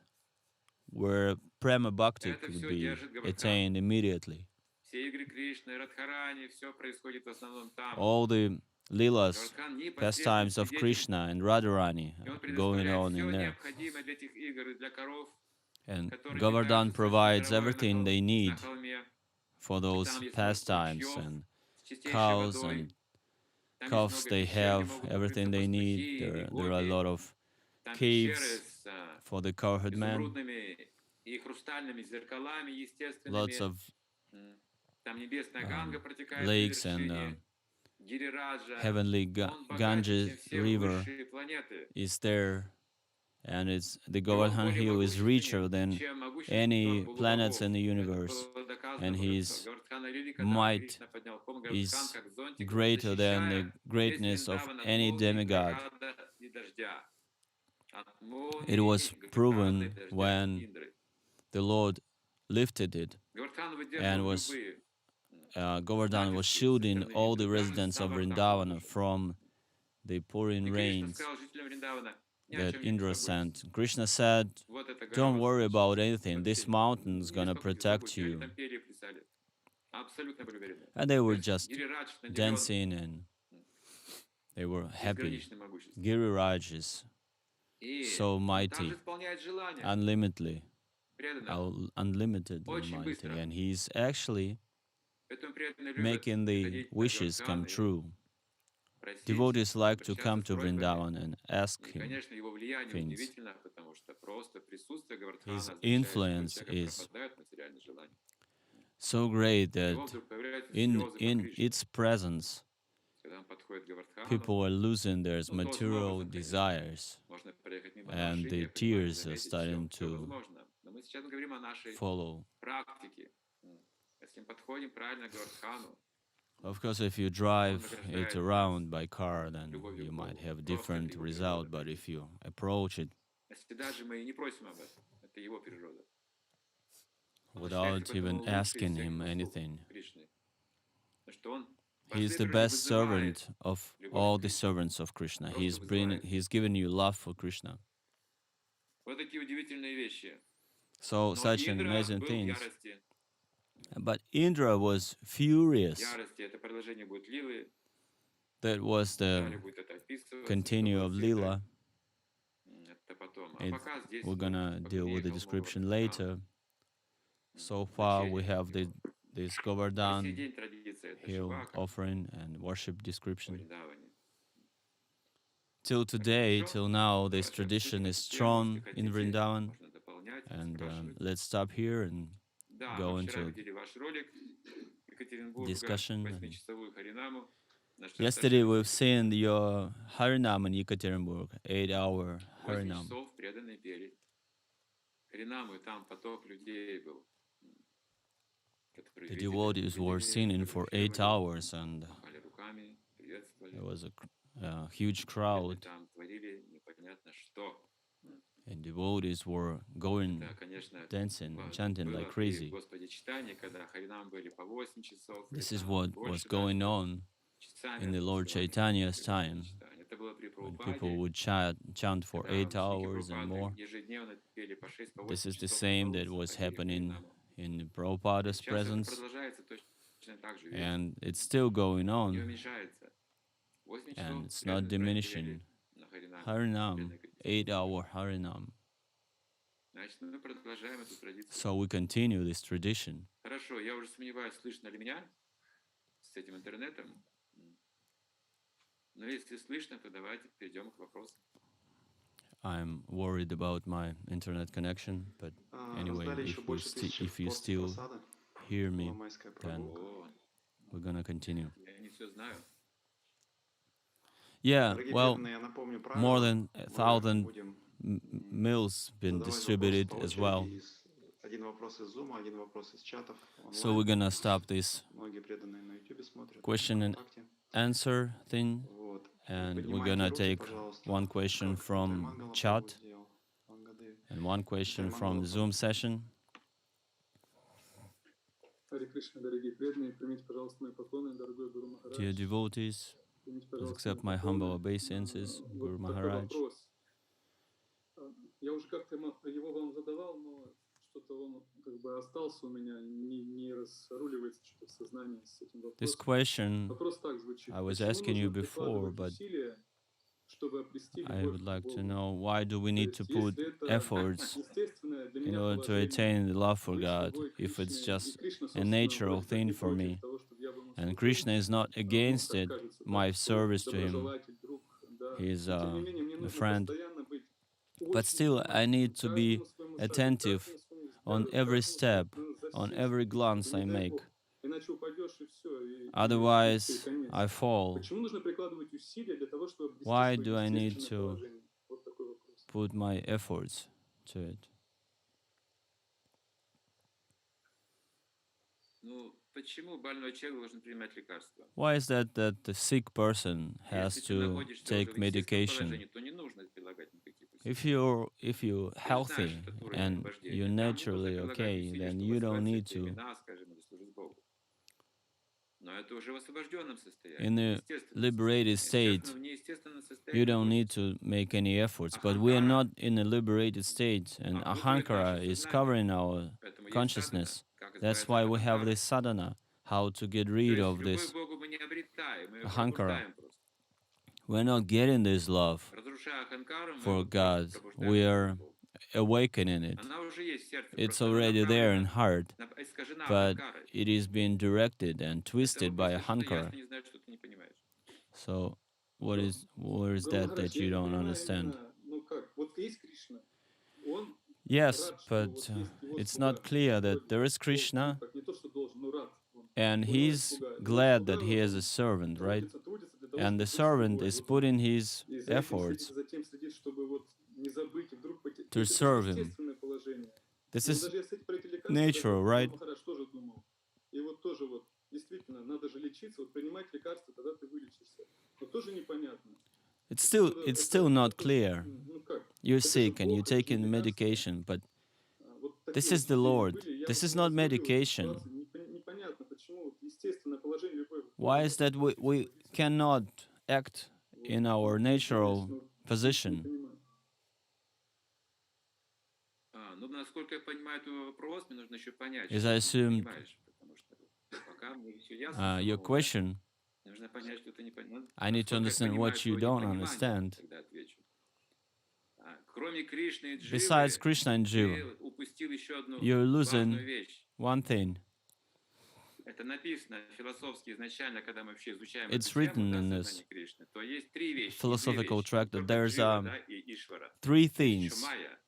S1: where Prema Bhakti
S3: Это
S1: could
S3: все
S1: be
S3: держит Govardhana.
S1: attained immediately.
S3: Все игры Кришны, Радхарани, все происходит в основном там.
S1: All the Leelas,
S3: Govardhan непосредственно
S1: pastimes of
S3: свидетель,
S1: Krishna and Radharani
S3: и он
S1: going
S3: предоставляет
S1: on
S3: все
S1: in there.
S3: необходимое для этих игр и для коров,
S1: And
S3: которые
S1: Govardhan
S3: питаются
S1: provides
S3: травой
S1: everything they need
S3: на холме.
S1: for
S3: И
S1: those
S3: там есть
S1: pastimes
S3: ручьев
S1: and
S3: с чистейшей
S1: cows
S3: водой.
S1: and
S3: Там есть
S1: calves
S3: много
S1: they
S3: пещер, где
S1: have,
S3: могут
S1: everything
S3: укрыться
S1: they need.
S3: пастухи или
S1: There are a
S3: гоги.
S1: lot of
S3: Там
S1: caves
S3: пещеры с
S1: for the cowherd man,
S3: изумрудными и хрустальными зеркалами
S1: lots
S3: естественными.
S1: of
S3: Там небесная Ганга протекает на
S1: lakes and
S3: вершине Гирираджа.
S1: heavenly
S3: Он богаче, чем
S1: Ganges
S3: все
S1: river
S3: высшие планеты.
S1: is there, and it's the
S3: И он
S1: Govardhana
S3: более
S1: Hill is richer
S3: могущественнее,
S1: than
S3: чем могущество
S1: any
S3: полубогов.
S1: planets in the
S3: Это
S1: universe,
S3: было доказано
S1: and
S3: уже
S1: his
S3: в Govardhana Hill, когда
S1: might
S3: Кришна поднял ком
S1: is
S3: Govardhan как зонтик,
S1: greater than the
S3: защищая весь
S1: greatness of
S3: Вриндаван от
S1: any
S3: молний,
S1: demigod.
S3: града и дождя. От
S1: It
S3: молний,
S1: was
S3: града и
S1: proven
S3: дождя
S1: when
S3: Индры.
S1: the Lord lifted it,
S3: Govardhan
S1: and
S3: выдерживал
S1: was
S3: любые
S1: Govardhan was
S3: натиски со
S1: shielding
S3: стороны
S1: all the
S3: Индры, даже
S1: residents of
S3: самых
S1: Vṛndāvana
S3: лучших.
S1: from the pouring
S3: И Кришна
S1: rains
S3: сказал жителям Вриндавана: ни о
S1: that
S3: чем не
S1: Indra
S3: беспокойтесь.
S1: sent. Krishna said,
S3: Вот эта гора
S1: don't
S3: вас
S1: worry about
S3: защитит.
S1: anything, this
S3: Вообще
S1: mountain is
S3: не
S1: gonna
S3: беспокойтесь,
S1: protect
S3: забудьте. Они
S1: you.
S3: там пели, плясали. Абсолютно были уверены.
S1: And they
S3: То
S1: were
S3: есть
S1: just
S3: Гирирадж наделен
S1: dancing and they were happy.
S3: безграничным могуществом.
S1: Giriraj is
S3: И
S1: so
S3: он
S1: mighty,
S3: также исполняет желания
S1: unlimitedly,
S3: преданных.
S1: unlimitedly
S3: Очень
S1: mighty,
S3: быстро.
S1: and he's actually
S3: Поэтому преданные любят
S1: making the
S3: приходить на
S1: wishes
S3: Govardhan
S1: come
S3: и
S1: true.
S3: просить,
S1: Devotees like to
S3: обращаться
S1: come
S3: с
S1: to
S3: просьбами.
S1: Vrindavan and ask
S3: И,
S1: him
S3: конечно, его влияние
S1: things.
S3: удивительно, потому что просто присутствие Govardhana
S1: His
S3: означает, что у
S1: influence
S3: человека
S1: is
S3: пропадают материальные желания.
S1: so great
S3: У
S1: that
S3: него вдруг появляются
S1: in
S3: слезы по Кришне.
S1: its presence,
S3: Когда он подходит к Govardhanu,
S1: people are losing their
S3: ну, должным
S1: material
S3: образом, конечно.
S1: desires,
S3: Можно проехать мимо
S1: and
S3: машины,
S1: the
S3: я понимаю,
S1: tears are
S3: заметить
S1: starting
S3: все
S1: to
S3: возможно. Но мы сейчас говорим о нашей
S1: follow.
S3: практике. Если мы подходим правильно к Govardhanu,
S1: Of course, if you drive it around by car, then you might have different result. But if you approach it without even asking him anything, he is the best servant of all the servants of Krishna. He's given you love for Krishna. So such an amazing things. But Indra was furious. That was the continue of Lila. We're gonna deal with the description later. So far we have this Govardhana Hill offering and worship description. Till today, till now, this tradition is strong in Vṛndāvana. And let's stop here and go into discussion. Yesterday we've seen your Harinam in Yekaterinburg, 8-hour Harinam. The devotees were singing for 8 hours, and there was a huge crowd. And devotees were going, dancing, and chanting like crazy. This is what was going on in the Lord Chaitanya's time, when people would chant for 8 hours and more. This is the same that was happening in Prabhupada's presence, and it's still going on, and it's not diminishing. Harinam, 8-hour Harinam. So we continue this tradition. I'm worried about my internet connection, but anyway, if you still hear me, then we're gonna continue. Yeah, well, more than 1,000 meals been distributed as well. So we're gonna stop this question and answer thing, and we're gonna take one question from chat and one question from Zoom session. Dear devotees, please accept my humble obeisances, Guru Maharaj.
S5: Я уже как-то его вам задавал, но что-то он как бы остался у меня, не разруливается что-то в сознании с этим вопросом.
S1: This question I was asking you before, but I would like to know, why do we need to put efforts in order to attain the love for God, if it's just a natural thing for me? And Krishna is not against it, my service to him. He's a friend. But still, I need to be attentive on every step, on every glance I make. Otherwise, I fall. Why do I need to put my efforts to it? Why is that the sick person has to take medication? If you're healthy and you're naturally okay, then you don't need to. In a liberated state, you don't need to make any efforts. But we are not in a liberated state, and ahankara is covering our consciousness. That's why we have this sadhana, how to get rid of this ahankara. We're not getting this love for God. We are awakening it. It's already there in heart, but it is being directed and twisted by ahankara. So where is that you don't understand? Yes, but it's not clear that there is Krishna, and he's glad that he has a servant, right? And the servant is putting his efforts to serve him. This is natural, right?
S5: лекарство, тогда ты вылечишься. Но тоже непонятно.
S1: It's still not clear.
S5: Ну как?
S1: You're
S5: Это же
S1: sick and you're
S5: Бог, это же не
S1: taking
S5: лекарство.
S1: medication, but
S5: Вот
S1: this
S5: такие
S1: is
S5: вот
S1: the
S5: идеи
S1: Lord.
S5: были. Я
S1: This
S5: вот
S1: is not
S5: смотрю эту
S1: medication.
S5: ситуацию, непонятно, почему вот естественное положение любой
S1: Why is that we cannot act in our natural
S5: не
S1: position?
S5: понимаю.
S3: Ну, насколько я понимаю твой вопрос, мне нужно еще понять,
S1: As
S3: что
S1: I
S3: ты не
S1: assumed,
S3: понимаешь, потому что пока мне все ясно
S1: your
S3: самому, да?
S1: question,
S3: Нужно понять, что ты не понимаешь.
S1: I need to
S3: Насколько я
S1: understand
S3: понимаю
S1: what you
S3: твое
S1: don't
S3: непонимание,
S1: understand.
S3: тогда отвечу. Кроме Кришны и
S1: Besides
S3: Дживы,
S1: Krishna and Jiva,
S3: ты упустил еще одну
S1: you're
S3: важную
S1: losing
S3: вещь.
S1: one thing.
S3: Это написано философски изначально, когда мы вообще изучаем
S1: It's
S3: эту тему,
S1: written
S3: да,
S1: in this
S3: сознание Кришны, то есть три вещи, не две
S1: philosophical
S3: вещи,
S1: tract
S3: не
S1: that
S3: только
S1: there's
S3: Джива, да, и Ишвара.
S1: three
S3: Есть еще
S1: things.
S3: Майя.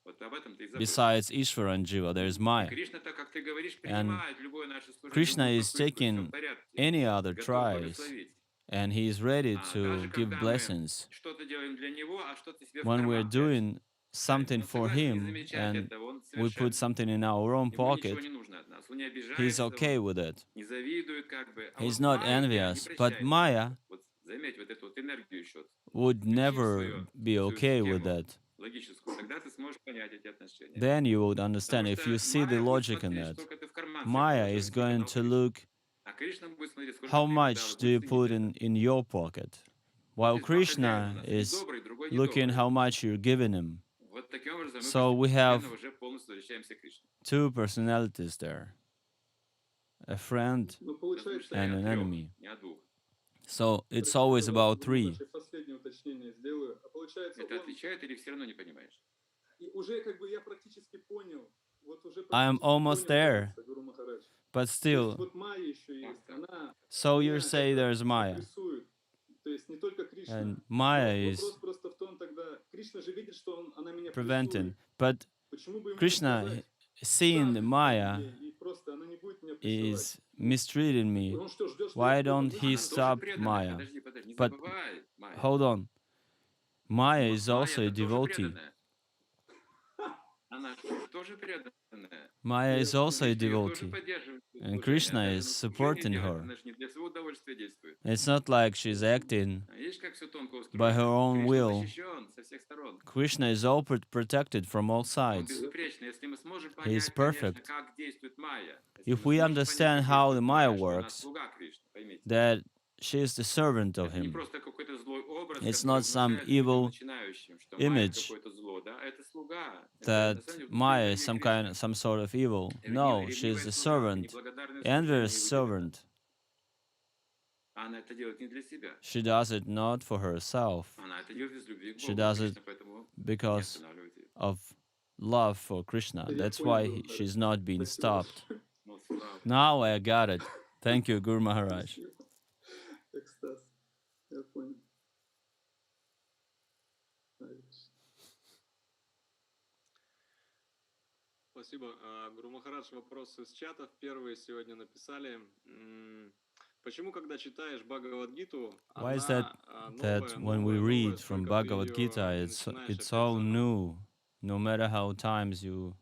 S3: Вот об этом ты и забыл.
S1: Besides Ishvara and Jiva, there's
S3: И
S1: Maya.
S3: Кришна, так как ты говоришь,
S1: And
S3: принимает любое наше служение,
S1: Krishna
S3: любую
S1: is
S3: попытку, все в
S1: taking
S3: порядке,
S1: any other
S3: готов
S1: tries,
S3: благословить.
S1: and he is ready
S3: Даже
S1: to give
S3: когда мы
S1: blessings.
S3: что-то делаем для него, а что-то себе в
S1: When we're
S3: карман прячем.
S1: doing something
S3: Он
S1: for
S3: согласен не
S1: him
S3: замечать
S1: and
S3: этого, он
S1: we put
S3: совершенный.
S1: something in our own
S3: Ему ничего
S1: pocket,
S3: не нужно от нас. Он не
S1: he's
S3: обижается,
S1: okay
S3: он
S1: with it.
S3: не завидует как бы. А
S1: He's
S3: вот
S1: not
S3: Майя не
S1: envious. But
S3: прощает
S1: Maya
S3: этого. Вот заметь вот эту вот энергию еще.
S1: would
S3: Включи в
S1: never
S3: свою
S1: be okay with
S3: систему
S1: that.
S3: логическую. Тогда ты сможешь понять эти отношения.
S1: Then you would understand
S3: Потому
S1: if you
S3: что
S1: see the
S3: Майя будет
S1: logic in
S3: смотреть,
S1: that.
S3: сколько ты в карман себе
S1: Maya
S3: положил,
S1: is
S3: сколько
S1: going
S3: дал
S1: to
S3: Кришне.
S1: look
S3: А Кришна будет смотреть, сколько
S1: how
S3: ты ему дал,
S1: much
S3: и
S1: do you
S3: будет
S1: put
S3: ценить это.
S1: in your pocket, while
S3: Есть два хозяина у
S1: Krishna
S3: нас. Один
S1: is
S3: добрый, другой
S1: looking
S3: недобрый.
S1: how much you're giving him.
S3: Вот таким образом мы
S1: So we have
S3: постепенно уже полностью возвращаемся к Кришне.
S1: two personalities there, a friend
S5: Ну, получается,
S1: and
S3: Не о
S1: an
S3: трех,
S1: enemy.
S3: не о двух.
S1: So it's
S5: простите,
S1: always about
S5: пожалуйста,
S1: three.
S5: Гурумач, последнее уточнение сделаю. А получается,
S3: Это
S5: он
S3: отвечает или все равно не понимаешь?
S5: и уже как бы я практически понял. Вот уже
S1: I'm
S5: практически
S1: almost
S5: понял,
S1: there,
S5: кажется, Гуру Махарадж.
S1: but
S5: То есть
S1: still.
S5: вот Майя еще есть, она
S1: So you
S5: меня
S1: say
S5: это
S1: there's Maya,
S5: интересует. То есть не только Кришна.
S1: and
S5: Но
S1: Maya is
S5: вопрос просто в том тогда, Кришна же видит, что она меня
S1: preventing.
S5: прессует.
S1: But
S5: Почему бы ему не
S1: Krishna,
S5: сказать,
S1: seeing the
S5: ставь
S1: Maya
S5: мне, и просто она не будет меня прессовать.
S1: is mistreating me,
S5: Он что, ждет, что
S1: why
S5: я в какой-то
S1: don't he
S3: Она
S5: момент...
S3: тоже
S1: stop
S3: преданная.
S1: Maya?
S3: Подожди, не
S1: But
S3: забывай, Майя.
S1: hold on, Maya is
S3: Майя
S1: also a
S3: это тоже
S1: devotee.
S3: преданная. Она тоже преданная.
S1: Maya is also a
S3: Кришна ее тоже
S1: devotee,
S3: поддерживает в
S1: and
S3: служении.
S1: Krishna
S3: Она же
S1: is
S3: на служение
S1: supporting
S3: делает,
S1: her.
S3: она же не для своего удовольствия действует.
S1: It's not like she's acting
S3: Видишь, как все тонко
S1: by her
S3: устроено?
S1: own
S3: Кришна
S1: will.
S3: защищен со всех сторон.
S1: Krishna is all protected from all
S3: Он
S1: sides.
S3: безупречный. Если мы сможем
S1: He is
S3: понять, конечно,
S1: perfect.
S3: как действует Майя, если
S1: If
S3: мы
S1: we
S3: сможем понять,
S1: understand
S3: как
S1: how the
S3: действует
S1: Maya
S3: Майя, что она
S1: works,
S3: слуга Кришны, поймите.
S1: that she is the servant of
S3: Это не
S1: him.
S3: просто какой-то злой образ,
S1: It's
S3: который
S1: not some
S3: внушает людям
S1: evil
S3: начинающим, что Майя
S1: image
S3: какое-то зло, да? Это слуга. Это
S1: that
S3: на самом деле
S1: Maya
S3: внутреннее
S1: is some
S3: Кришны.
S1: some sort of evil. No, she is
S3: Ревнивая
S1: the
S3: слуга,
S1: servant,
S3: неблагодарное
S1: envious
S3: служение выделено.
S1: servant.
S3: Она это делает не для себя.
S1: She does it not for herself.
S3: Она это делает из любви к
S1: She
S3: Богу.
S1: does it
S3: Кришна поэтому не
S1: because
S3: останавливает ее.
S1: of love for Krishna.
S5: Я
S1: That's
S5: понял,
S1: why
S5: Гуру Махарадж.
S1: she's not being
S5: Спасибо
S1: stopped.
S5: большое.
S3: Ну, слава.
S1: Now I got it. Thank you, Guru Maharaj.
S5: Спасибо. Экстаз. Я понял.
S6: Спасибо. Гуру Махарадж, вопрос из чатов. Первые сегодня написали. Почему, когда читаешь Бхагавад-гиту,
S1: Why is
S6: она
S1: that
S6: новая,
S1: when we
S6: новая,
S1: read
S6: новая,
S1: from
S6: только ты
S1: Bhagavad
S6: ее
S1: Gita,
S6: не
S1: it's
S6: начинаешь
S1: it's
S6: опять
S1: all
S6: заново?
S1: new, no matter how times you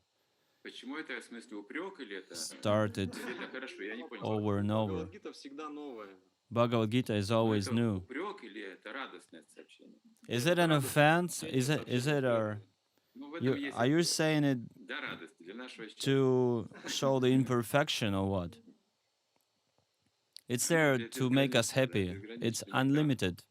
S3: Почему это, в смысле, упрек или это?
S1: start it
S3: Действительно хорошо, я не понял.
S1: over and over.
S6: Бхагавад-гита всегда новая.
S1: Bhagavad Gita is
S3: Ну,
S1: always
S3: это
S1: new.
S3: упрек или это радостное сообщение?
S1: Is it an offense? Is it a
S3: Ну, в этом есть
S1: are you
S3: ответ.
S1: saying it
S3: Для радости, для нашего счастья.
S1: to show the imperfection or what? It's there to make us happy. It's unlimited.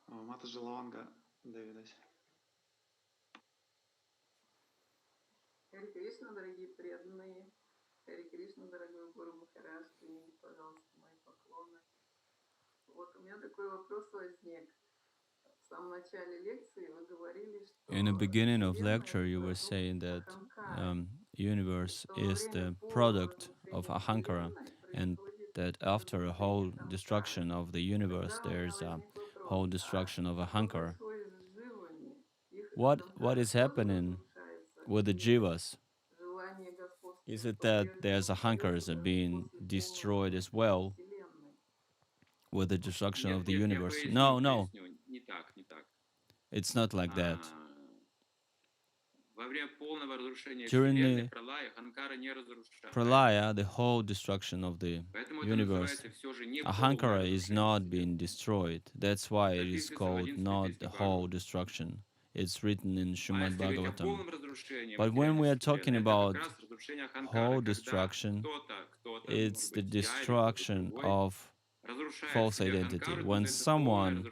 S7: Мата Желаванга, Дэвидас.
S2: Хари Кришна, дорогие преданные. Хари Кришна, дорогой Гуру Махарадж, примите, пожалуйста, мои поклоны. Вот у меня такой вопрос возник. В самом начале лекции вы говорили, что
S1: In the beginning of
S2: Вселенная
S1: lecture, you
S2: это
S1: were
S2: продукт
S1: saying that
S2: Аханкара.
S1: universe
S2: В то
S1: is
S2: время
S1: the
S2: по
S1: product of
S2: разрушению
S1: Ahankara,
S2: Вселенной
S1: and
S2: происходит
S1: that after a whole
S2: разрушение
S1: destruction
S2: самскары.
S1: of the universe,
S2: Тогда у меня
S1: there's a
S2: возник вопрос,
S1: whole
S2: а
S1: destruction of
S2: что
S1: Ahankara.
S2: происходит с живыми? Их
S1: What
S2: Аханкара
S1: is
S2: тоже
S1: happening
S2: разрушается?
S1: with the
S2: Или
S1: jivas?
S2: желание
S1: Is
S2: господствовать
S1: it that there's
S2: по-прежнему
S1: Ahankaras are
S2: остается
S1: being
S2: после
S1: destroyed
S2: полного
S1: as well
S2: Вселенной?
S1: with the destruction
S3: Нет,
S1: of the
S3: нет, я
S1: universe?
S3: поясню,
S1: No, no,
S3: поясню. Не так, не так.
S1: it's not like that. During the pralaya, the whole destruction of the universe, ahankara is not being destroyed. That's why it is called not the whole destruction. It's written in Shrimad Bhagavatam. But when we are talking about whole destruction, it's the destruction of false identity. When someone's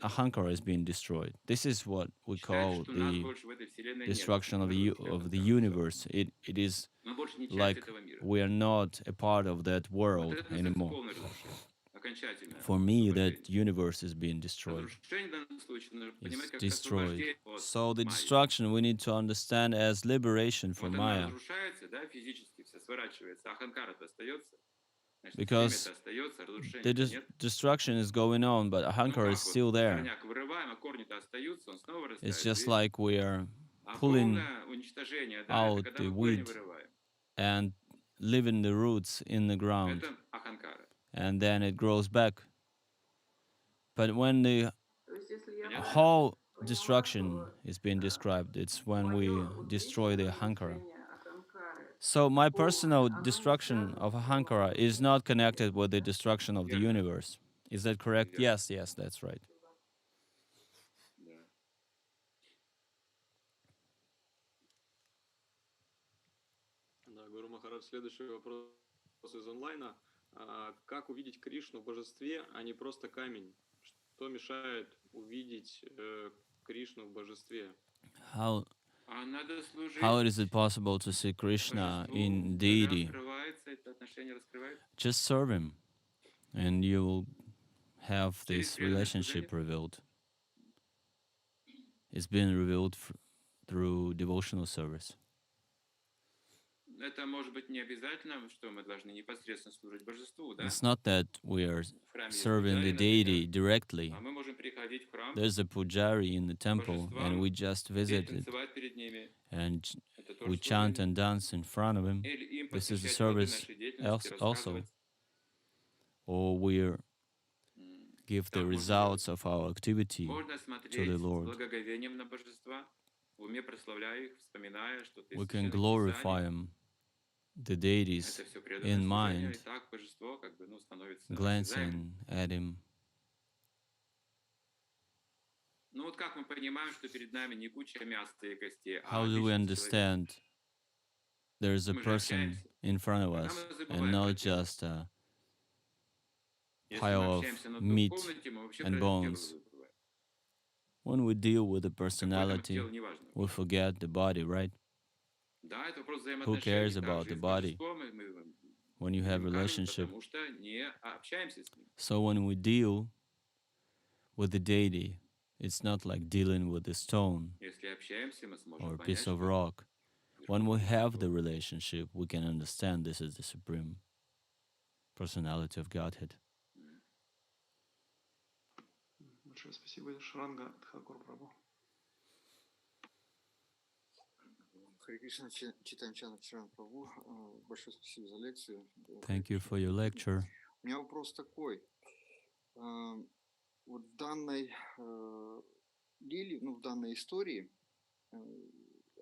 S1: ahankara is being destroyed, this is what we call the destruction of the universe. It is like we are not a part of that world anymore. For me, that universe is being destroyed. It's destroyed. So the destruction we need to understand as liberation from Maya. Because the destruction is going on, but ahankara is still there. It's just like we are pulling out the weed and leaving the roots in the ground, and then it grows back. But when the whole destruction is being described, it's when we destroy the ahankara. So my personal destruction of ahankara is not connected with the destruction of the universe. Is that correct? Yes, that's right.
S6: Да, Гуру Махарадж, следующий вопрос из онлайна. Как увидеть Кришну в божестве, а не просто камень? Что мешает увидеть Кришну в божестве?
S1: How is it possible to see Krishna in deity? Just serve him, and you will have this relationship revealed. It's been revealed through devotional service. It's not that we are serving the deity directly. There's a pujari in the temple, and we just visit it, and we chant and dance in front of him. This is the service also. Or we give the results of our activity to the Lord. We can glorify him, the deities, in mind, glancing at him. How do we understand there's a person in front of us and not just a pile of meat and bones? When we deal with the personality, we forget the body, right? Who cares about the body when you have a relationship? So when we deal with the deity, it's not like dealing with a stone or a piece of rock. When we have the relationship, we can understand this is the Supreme Personality of Godhead.
S7: Большое спасибо, Шранга Тхакур Прабhu.
S8: Харе Кришна, Chaitanya Chandra Charan prabhu. Большое спасибо за лекцию.
S1: Thank you for your lecture.
S8: У меня вопрос такой. Вот в данной лиле, в данной истории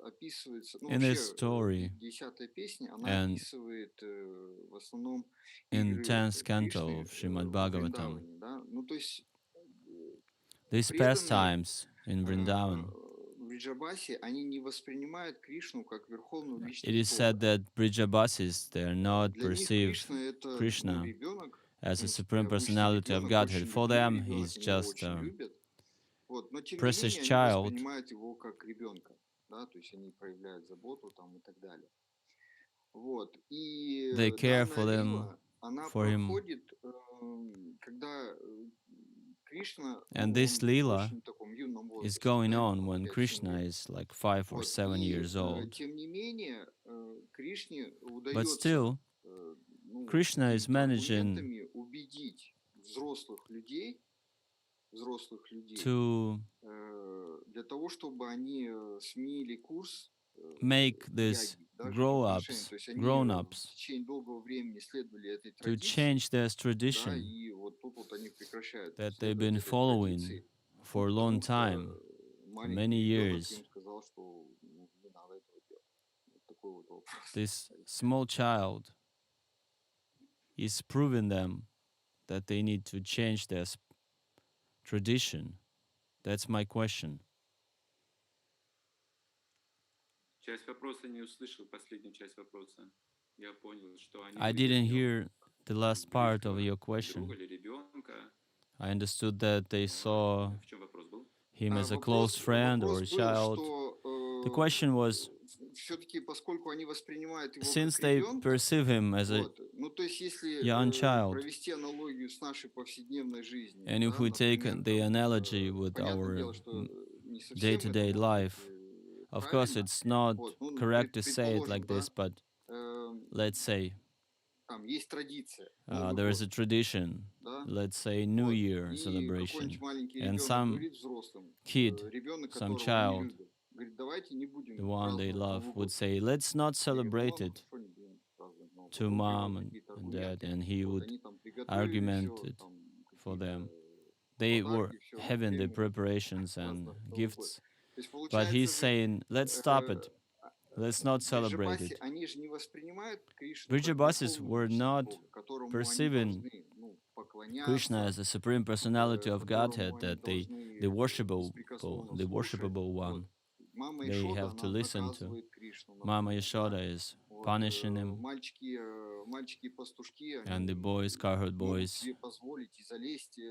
S8: описывается,
S1: in this story,
S8: 10-я песня, она описывает в основном
S1: in 10th canto of Shrimad Bhagavatam, these pastimes in Vṛndāvana, it is said that Vrijabasis, they are not perceived Krishna as a Supreme Personality of Godhead. For them, he's just a precious child. They care for him. And this lila is going on when Krishna is like 5 or 7 years old. But still, Krishna is managing to make these grown-ups to change their tradition that they've been following for a long time. many years, this small child is proving them that they need to change their tradition. That's my question.
S3: Часть вопроса не услышал, последнюю часть вопроса. Я понял, что они
S1: I
S3: видят
S1: didn't
S3: в нем
S1: hear the last part of your
S3: друга
S1: question.
S3: или ребенка.
S1: I understood that they saw
S3: В чем вопрос был?
S1: him as a close friend or a child. The question was, since they perceive him as a young child, and if we take the analogy with our day-to-day life, of course it's not correct to say it like this, but let's say there is a tradition, let's say New Year celebration, and some kid, some child, the one they love, would say, let's not celebrate it to mom and dad, and he would argument it for them. They were having the preparations and gifts, but he's saying, let's stop it. Let's not celebrate it. Vrijabasis were not perceiving Krishna as the Supreme Personality of Godhead, that the worshipable one. They have to listen to. Mama Yashoda is punishing him, and the boys, cowherd boys,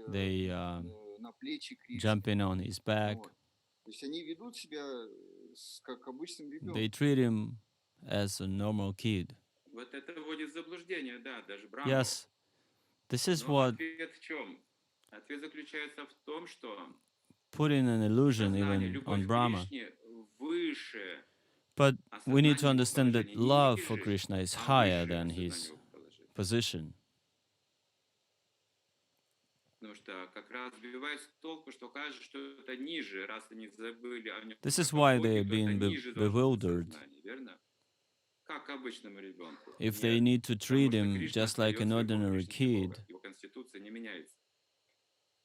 S1: they jumping on his back. They treat him as a normal kid.
S3: Вот это вводит в заблуждение, да, даже Брахму.
S1: Yes, this is
S3: Но
S1: what
S3: ответ в чем? Ответ заключается в том, что
S1: putting an illusion
S3: сознание,
S1: even
S3: любовь
S1: on
S3: к
S1: Brahma.
S3: Кришне выше,
S1: But
S3: а
S1: we need to
S3: сознание его
S1: understand that
S3: положения не
S1: love for
S3: ниже,
S1: Krishna is
S3: а
S1: higher
S3: выше
S1: than
S3: сознание
S1: his
S3: его положения.
S1: position.
S3: Потому что как раз сбивает с толку, что кажется, что это ниже, раз они забыли о нем.
S1: This is why they are being bewildered.
S3: Сознание, верно? Как к обычному ребенку.
S1: If they
S3: Нет,
S1: need to treat
S3: потому что
S1: him
S3: Кришна
S1: just like an
S3: остается
S1: ordinary
S3: Кришной Бога,
S1: kid,
S3: его конституция не меняется.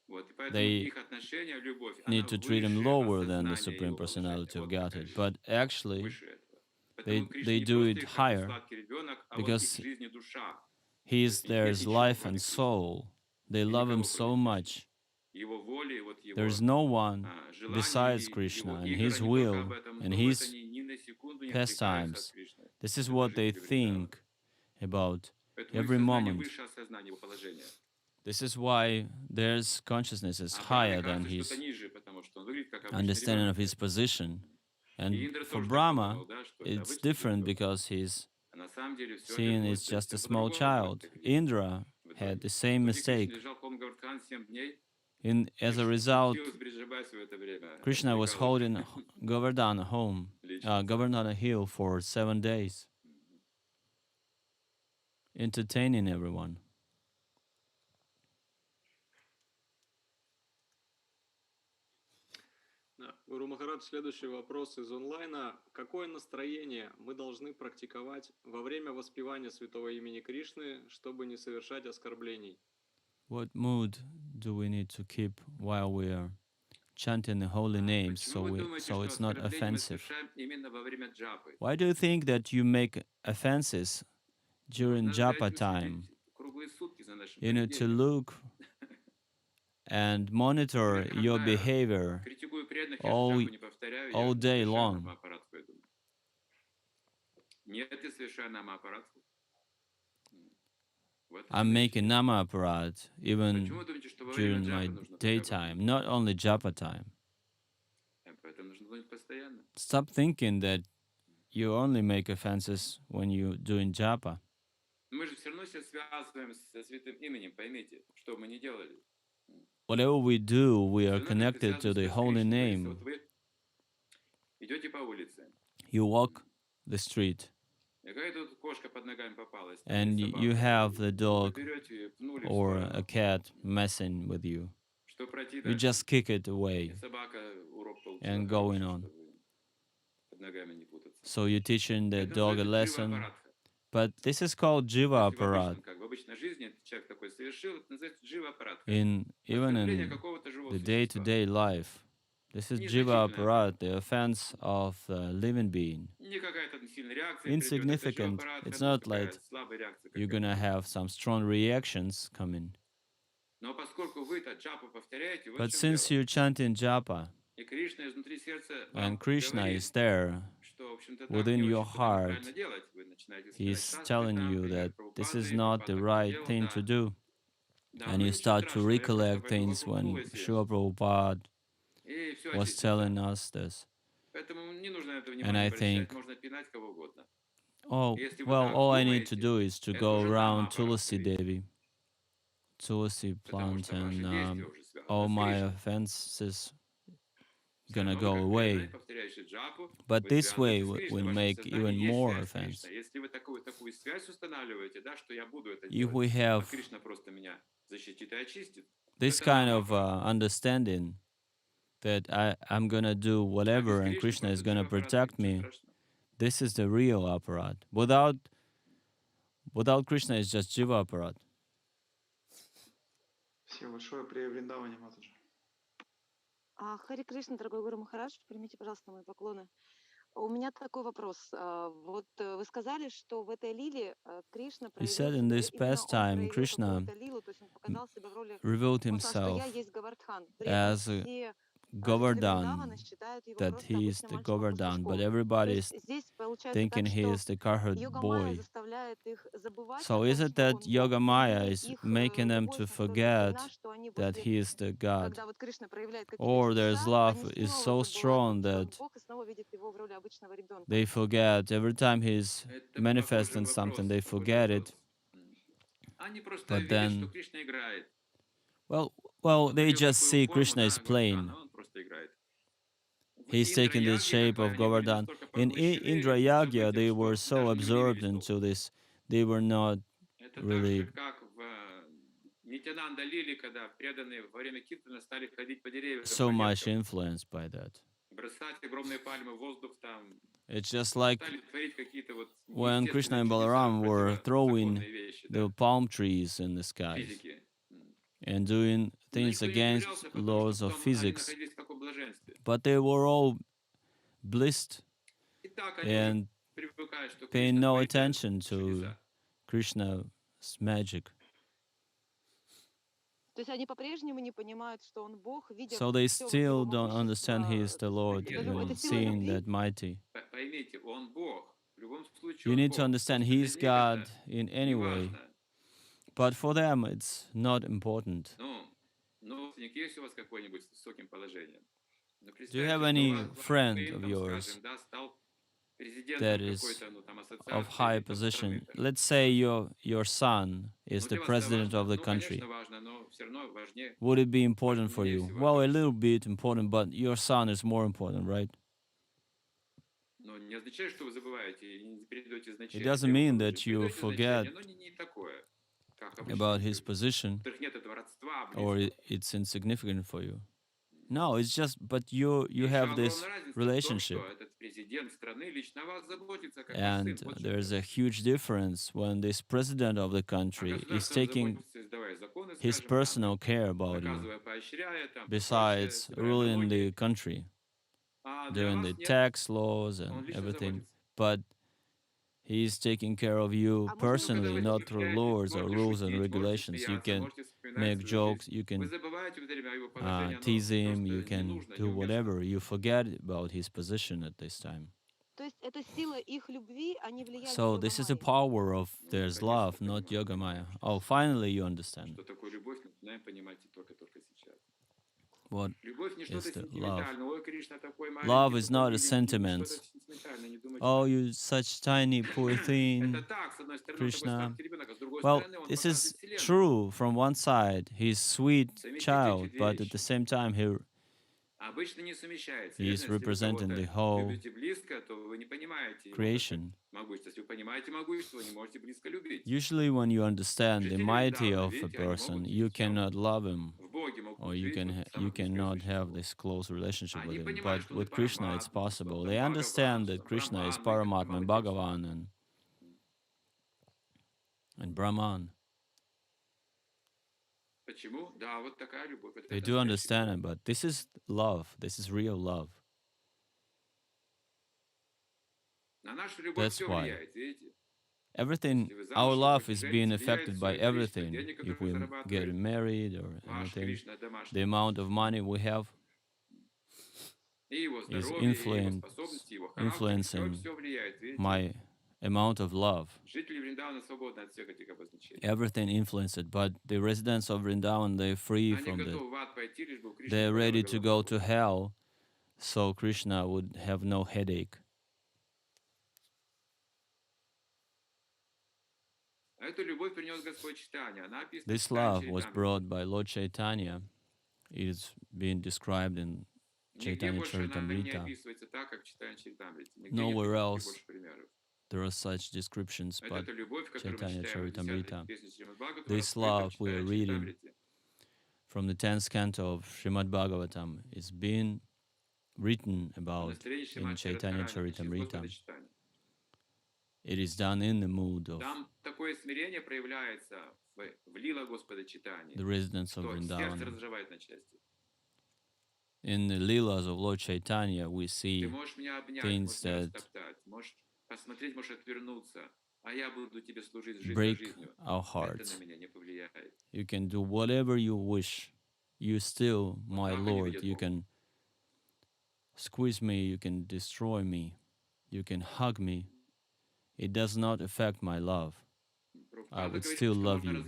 S3: Вот, и поэтому
S1: they
S3: их отношение, любовь,
S1: need
S3: она
S1: to treat him
S3: выше
S1: lower than the
S3: осознания
S1: Supreme
S3: его положения.
S1: Personality of
S3: Вот
S1: Godhead.
S3: какая
S1: But actually,
S3: выше этого. Поэтому Кришна
S1: they
S3: не
S1: do
S3: просто
S1: it
S3: их как
S1: higher
S3: сладкий ребенок, а он их
S1: because
S3: жизнь и душа.
S1: he is theirs life and soul. They love him so much.
S3: Его воли, вот его
S1: There is no one
S3: желания,
S1: besides
S3: его
S1: Krishna, and
S3: игр,
S1: his
S3: они только
S1: will
S3: об этом
S1: and
S3: думают,
S1: his
S3: они ни на секунду не
S1: pastimes.
S3: отвлекаются от Кришны.
S1: This is
S3: Это
S1: what they
S3: жители Вṛндаваны.
S1: think about
S3: Поэтому их
S1: every
S3: сознание
S1: moment.
S3: выше осознания его положения.
S1: This is why their consciousness is
S3: А
S1: higher
S3: Брахме
S1: than
S3: кажется,
S1: his
S3: что-то ниже, потому что он выглядит как обычный
S1: understanding of
S3: ребенок.
S1: his position.
S3: И
S1: And
S3: Индра
S1: for
S3: тоже так
S1: Brahma,
S3: подумал, да, что это
S1: it's
S3: обычный
S1: different
S3: ребенок.
S1: because he's
S3: А на самом деле все
S1: seeing
S3: обернулось
S1: it's just a
S3: совсем
S1: small
S3: по-другому.
S1: child. Indra
S3: В
S1: had
S3: итоге.
S1: the same
S3: В итоге
S1: mistake.
S3: Кришна лежал в холм Govardhana 7 дней.
S1: As a
S3: И
S1: result,
S3: училась Бриджабаси в это время.
S1: Krishna was holding
S3: Развлекалась.
S1: Govardhana home,
S3: Лично.
S1: Govardhana Hill for 7 days, entertaining everyone.
S6: Да. Гуру Махарадж, следующий вопрос из онлайна. Какое настроение мы должны практиковать во время воспевания святого имени Кришны, чтобы не совершать оскорблений?
S1: What mood do we need to keep while we are chanting the holy names so it's not offensive? Why do you think that you make offenses during japa time? You need to look and monitor your behavior all day long. I'm making nama aparat even during my daytime, not only japa time. Stop thinking that you only make offenses when you're doing japa. Whatever we do, we are connected to the holy name. You walk the street, and you have the dog or a cat messing with you. You just kick it away and going on. So you're teaching the dog a lesson, but this is called jiva aparat. Even in the day-to-day life, This is jiva aparat, the offense of a living being. Insignificant. It's not like you're gonna have some strong reactions coming. But since you're chanting japa, and Krishna is there within your heart, he's telling you that this is not the right thing to do. And you start to recollect things when Srila Prabhupada was telling us this. And I think, oh, well, all I need to do is to go around Tulsi Devi, Tulsi plant, and all my offenses gonna go away. But this way will make even more offense. If we have this kind of understanding that I'm gonna do whatever and Krishna is gonna protect me, this is the real aparat. Without Krishna, it's just jiva aparat.
S7: Спасибо большое. При Вриндаване, Матаджи.
S9: Хари Кришна, дорогой Гуру Махарадж, примите, пожалуйста, мои поклоны. У меня такой вопрос. Вот вы сказали, что в этой лиле Кришна
S1: He said in this pastime, Krishna revealed himself as Govardhana, that he is the Govardhana, but everybody is thinking he is the cowherd boy. So is it that Yoga Maya is making them to forget that he is the God? Or their love is so strong that they forget, every time he's manifesting something, they forget it. But then, well, they just see Krishna is playing. He's taking the shape of Govardhana. In Indra Yagya, they were so absorbed into this, they were not really so much influenced by that. It's just like when Krishna and Balaram were throwing the palm trees in the sky and doing things against laws of physics. But they were all blissed and paying no attention to Krishna's magic. So they still don't understand he is the Lord, even seeing that mighty. You need to understand he is God in any way. But for them, it's not important. Do you have any friend of yours that is of high position? Let's say your son is the president of the country. Would it be important for you? Well, a little bit important, but your son is more important, right? It doesn't mean that you forget about his position or it's insignificant for you. No, it's just, but you have this relationship. And there's a huge difference when this president of the country is taking his personal care about you, besides ruling the country, doing the tax laws and everything. But he's taking care of you personally, not through laws or rules and regulations. You can make jokes, you can tease him, you can do whatever. You forget about his position at this time. So this is the power of their love, not Yoga Maya. Oh, finally you understand. What is the love? Love is not a sentiment. Oh, you such tiny poor thing, Krishna. Well, this is true from one side. He's sweet child, but at the same time he is representing the whole creation. Usually when you understand the mighty of a person, you cannot love him, or you cannot have this close relationship with him. But with Krishna it's possible. They understand that Krishna is Paramatma and Bhagavan and Brahman. They do understand it, but this is love. This is real love. That's why. Everything, our love is being affected by everything. If we get married or anything, the amount of money we have is influencing my amount of love. Everything influences it, but the residents of Vṛndāvana, they're free from that. They're ready to go to hell, so Krishna would have no headache. This love was brought by Lord Chaitanya. It is being described in Chaitanya Charitamrita. Nowhere else there are such descriptions, but Chaitanya Charitamrita. This love we are reading from the 10th canto of Shrimad Bhagavatam is being written about in Chaitanya Charitamrita. It is done in the mood of the residents of Vṛndāvana. In the Leelas of Lord Chaitanya, we see things that break our hearts. You can do whatever you wish. You still my Lord. You can squeeze me, you can destroy me, you can hug me. It does not affect my love. I would still love you.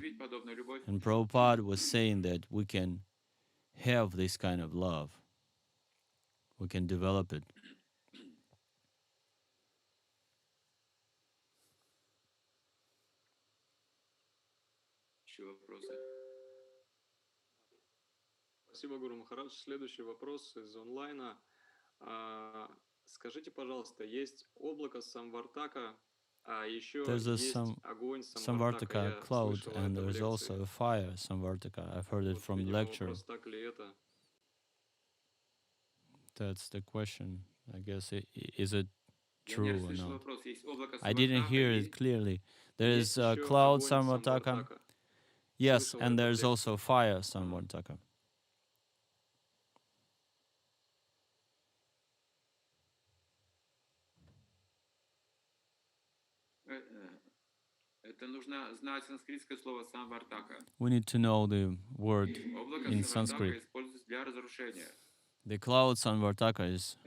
S1: And Prabhupada was saying that we can have this kind of love. We can develop it.
S6: Спасибо, Гуру Махарадж. Следующий вопрос из онлайна. Скажите, пожалуйста, есть облако Самвартака, а еще есть огонь
S1: Samvartaka cloud, and there's also a fire Samvartaka. I've heard it from lecture.
S6: Так ли это?
S1: That's the question. I guess is it true or not? I didn't hear it clearly. There is a cloud Samvartaka. Yes, and there's also fire Samvartaka. We need to know the word in Sanskrit. The cloud Samvartaka is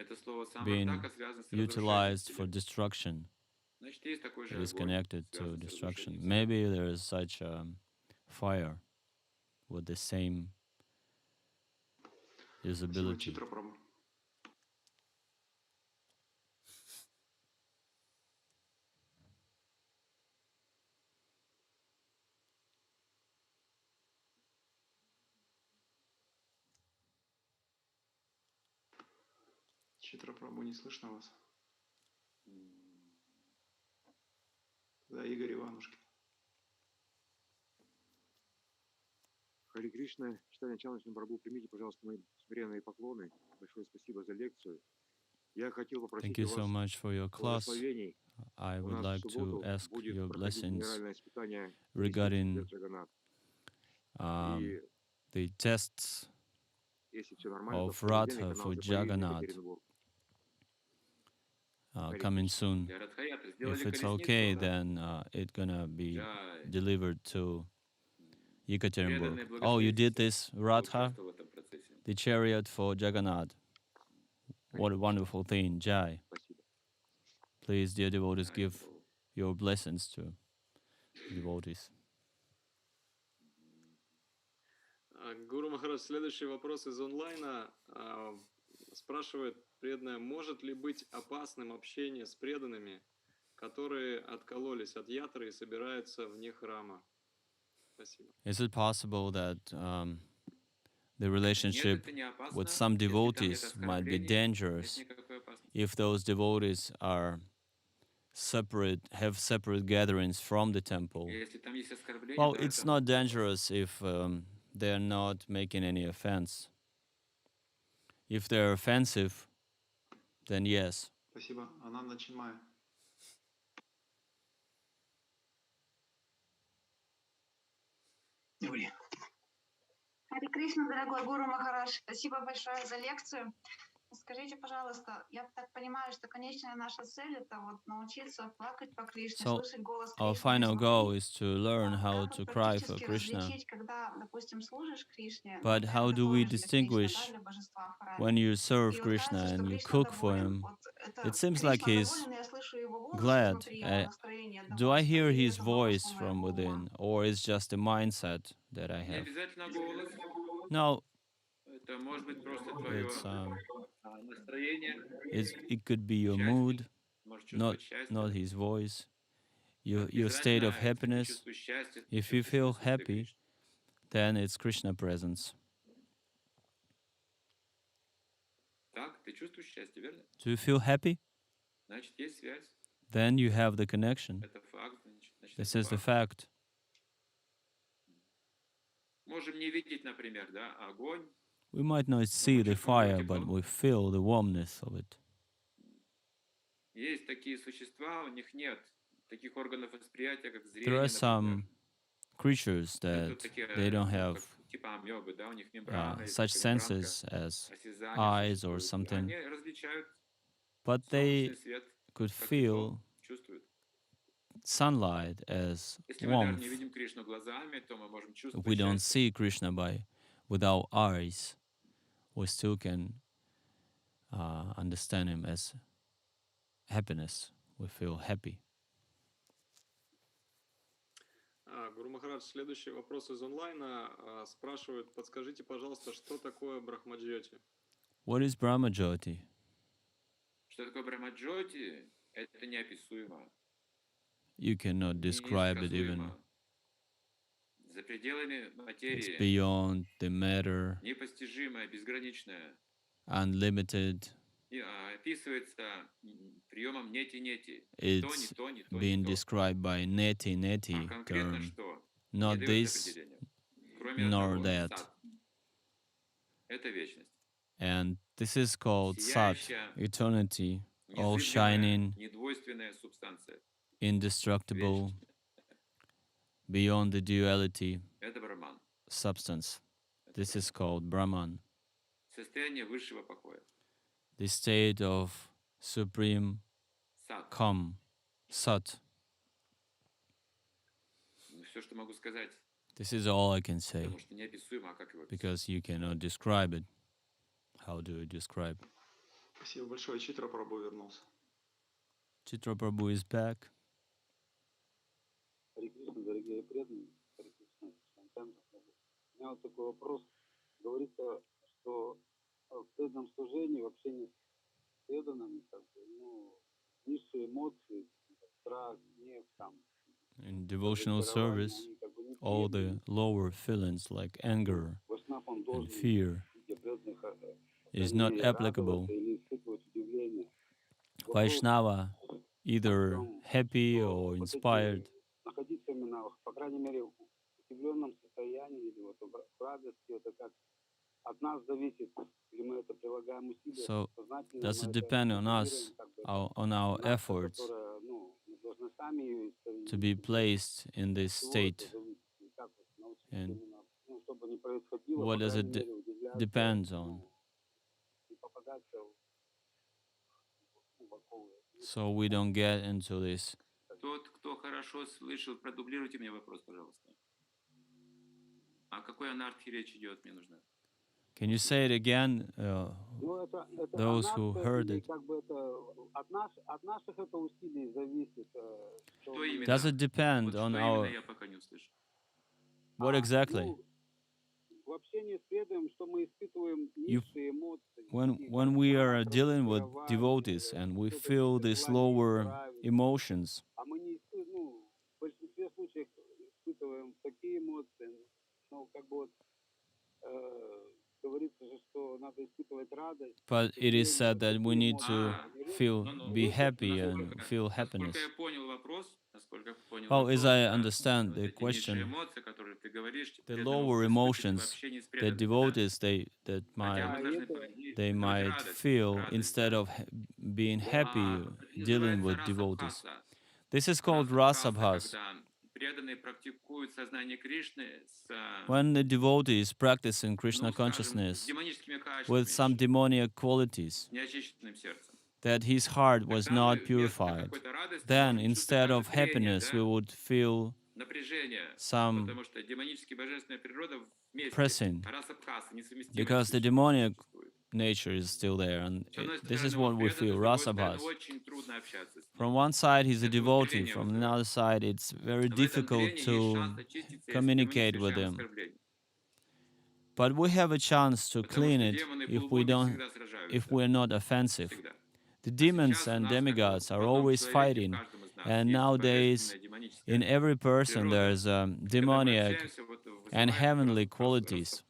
S1: being utilized for destruction. It is connected to destruction. Maybe there is such a fire with the same usability.
S7: Читра Прабху, не слышно вас. Да, Игорь Иванушкин.
S10: Харе Кришна, Читания Чандра прабhu, примите, пожалуйста, мои смиренные поклоны. Большое спасибо за лекцию. Я хотел попросить
S1: Thank you so much for your class. I would like to ask your blessings regarding the tests of Radha for Jagannath coming soon. If it's okay, then it's gonna be delivered to Yekaterinburg. Oh, you did this, Radha? The chariot for Jagannath. What a wonderful thing, Jai. Please, dear devotees, give your blessings to devotees.
S6: Гуру Махарадж, следующий вопрос из онлайна. Спрашивает преданная, может ли быть опасным общение с преданными, которые откололись от ятры и собираются вне храма? Спасибо.
S1: Is it possible that the relationship with some devotees might be dangerous if those devotees are separate, have separate gatherings from the temple? Well, it's not dangerous if they're not making any offense. If they're offensive, then yes.
S7: Спасибо. Ананда Чинмая.
S2: Харе Кришна, дорогой Гуру Махарадж, спасибо большое за лекцию. Скажите, пожалуйста, я так понимаю, что конечная наша цель — это вот научиться плакать по Кришне,
S1: So
S2: слышать голос
S1: our
S2: Кришны,
S1: final goal
S2: смотреть.
S1: is to learn how
S2: Как
S1: to
S2: вот
S1: cry for
S2: практически
S1: Krishna.
S2: различить, когда, допустим, служишь Кришне,
S1: But how
S2: например,
S1: do we
S2: готовишь для Кришны, да,
S1: distinguish
S2: для божества в
S1: when
S2: храме.
S1: you
S2: И
S1: serve
S2: вот
S1: Krishna
S2: кажется, что
S1: and you
S2: Кришна
S1: cook for
S2: доволен,
S1: him?
S2: вот
S1: It
S2: это
S1: seems like
S2: Кришна
S1: he's
S2: доволен, и я слышу его голос
S1: glad.
S2: изнутри, его настроение
S1: Do I
S2: довольства,
S1: hear
S2: и
S1: his
S2: это
S1: voice
S2: довольство
S1: from
S2: моего ума.
S1: within, or is just a mindset that I
S3: Не
S1: have?
S3: обязательно голос.
S1: No,
S3: Это может быть просто
S1: it's
S3: твое настроение,
S1: it could be your
S3: счастье.
S1: mood,
S3: Можешь
S1: not
S3: чувствовать счастье.
S1: his voice, your
S3: Обязательно,
S1: state of
S3: если ты
S1: happiness.
S3: чувствуешь счастье, ты
S1: If you
S3: чувствуешь
S1: feel
S3: присутствие
S1: happy,
S3: Кришны.
S1: then it's Krishna presence.
S3: Так, ты чувствуешь счастье, верно?
S1: Do you feel happy?
S3: Значит, есть связь.
S1: Then you have the connection.
S3: Это факт. Значит,
S1: This
S3: это
S1: is the
S3: факт.
S1: fact.
S3: Можем не видеть, например, да, огонь.
S1: We might not see the fire, but we feel the warmness of it.
S3: Есть такие существа, у них нет таких органов восприятия, как
S1: There
S3: зрение,
S1: are
S3: например.
S1: some creatures
S3: Это
S1: that
S3: такие,
S1: they don't
S3: ну,
S1: have
S3: как типа амебы, да, у них мембрана, есть
S1: such
S3: такая мембранка
S1: senses as
S3: осязания
S1: eyes or
S3: существует. И
S1: something,
S3: они различают
S1: but
S3: солнечный
S1: they
S3: свет,
S1: could
S3: как
S1: feel
S3: тепло, чувствуют.
S1: sunlight as
S3: Если мы даже
S1: warmth.
S3: не видим Кришну глазами, то мы можем
S1: If
S3: чувствовать
S1: we don't
S3: счастье.
S1: see Krishna with our eyes, we still can understand him as happiness. We feel happy.
S6: Гуру Махарадж, следующий вопрос из онлайна. Спрашивают, подскажите, пожалуйста, что такое брахмаджьоти?
S1: What is Brahmajyoti?
S3: Что такое Брахмаджоти? Это неописуемо,
S1: You cannot describe it even.
S3: неиносказуемо. За пределами
S1: It's
S3: материи,
S1: beyond the matter,
S3: непостижимое, безграничное.
S1: unlimited.
S3: И, описывается приемом нети-нети.
S1: It's being described by neti
S3: Конкретно
S1: term.
S3: что?
S1: Not
S3: Не дается
S1: this,
S3: определения. Кроме
S1: nor
S3: одного.
S1: that.
S3: Сад. Это вечность.
S1: And this is called Sat,
S3: Сияющая,
S1: eternity, all
S3: незыблемая,
S1: shining,
S3: недвойственная субстанция.
S1: indestructible,
S3: Вечность.
S1: beyond the duality,
S3: Это Брахман.
S1: substance.
S3: Это
S1: This is
S3: Брахман.
S1: called Brahman,
S3: Состояние высшего покоя.
S1: the state of supreme
S3: Сад.
S1: calm, Sat.
S3: Все, что могу сказать,
S1: This is all I can say,
S3: потому что неописуемо, а как его описать?
S1: because you cannot describe it. How do you describe?
S7: Спасибо большое. Читра Прабhu вернулся.
S1: Chitra Prabhu is back.
S11: Харе Кришна, дорогие преданные, Харе Кришна, Шантана Прабху. У меня вот такой вопрос. Говорится, что в преданном служении, в общении с преданными, как бы, ну, низшие эмоции, страх, гнев, там,
S1: In devotional
S11: разочарование,
S1: service,
S11: они как бы
S1: all the
S11: неприемлемы.
S1: lower feelings like anger
S11: Вайшнав, он
S1: and
S11: должен
S1: fear
S11: для преданных, по
S1: is
S11: крайней
S1: not
S11: мере,
S1: applicable.
S11: радоваться или испытывать удивление. Вопрос
S1: Vaishnava,
S11: в
S1: either
S11: том,
S1: happy
S11: что
S1: or
S11: вот
S1: inspired,
S11: эти находиться именно, по крайней мере, в удивленном состоянии или вот в радости, это как от нас зависит, или мы это прилагаем усилия,
S1: so
S11: сознательно
S1: does
S11: мы
S1: it
S11: это
S1: depend on us,
S11: культивируем, как бы это
S1: on our
S11: нация,
S1: efforts
S11: которая, ну, мы должны сами ее
S1: to be
S11: искоренить.
S1: placed in this
S11: От чего это
S1: state,
S11: зависит, и как вот научиться
S1: and
S11: именно, ну, чтобы не происходило,
S1: what
S11: по
S1: does
S11: крайней
S1: it
S11: мере, удивляться,
S1: depends on.
S11: ну, не попадаться в оковы.
S1: So we don't get into this.
S3: Тот, кто хорошо слышал, продублируйте мне вопрос, пожалуйста. О какой анархии речь идет, мне нужно.
S1: Can you say it again?
S11: Ну, это
S1: Those who
S11: анархия,
S1: heard
S11: или
S1: it.
S11: как бы это от наших это усилий зависит. Что
S3: Что
S11: мы,
S3: именно?
S1: Does it depend
S3: Вот
S1: on
S3: что
S1: our
S3: именно, я пока не услышал.
S1: what exactly?
S11: ну, в общении с преданным, что мы испытываем низшие эмоции.
S1: When we are dealing with devotees and we feel these lower emotions,
S11: А мы не испытываем, ну, в большинстве случаев испытываем такие эмоции, но как бы вот говорится же, что надо испытывать радость.
S1: but it is said that we need to feel,
S3: Ну,
S1: be happy
S3: насколько,
S1: and feel
S3: насколько
S1: happiness.
S3: я понял вопрос,
S1: Oh, as I
S3: да,
S1: understand
S3: вот
S1: the
S3: эти низшие
S1: question,
S3: эмоции, которые ты говоришь,
S1: the
S3: преданному
S1: lower
S3: испытывать в
S1: emotions
S3: общении с
S1: that
S3: преданными, да?
S1: devotees
S3: Хотя
S1: that
S3: мы должны
S1: they
S3: испытывать
S1: might
S3: радость,
S1: feel
S3: радость,
S1: instead
S3: да.
S1: of being happy
S3: Это
S1: dealing
S3: называется
S1: with devotees.
S3: расабхаса.
S1: This is called rasabhas.
S3: Расабхаса, когда
S1: when the devotee is practicing Krishna consciousness with some demoniac qualities, that his heart was not purified, then instead of happiness, we would feel some pressing, because the demoniac nature is still there, and this is what we feel, rasabhas. From one side, he's a devotee. From another side, it's very difficult to communicate with him. But we have a chance to clean it if we're not offensive. The demons and demigods are always fighting, and nowadays, in every person, there's demoniac and heavenly qualities.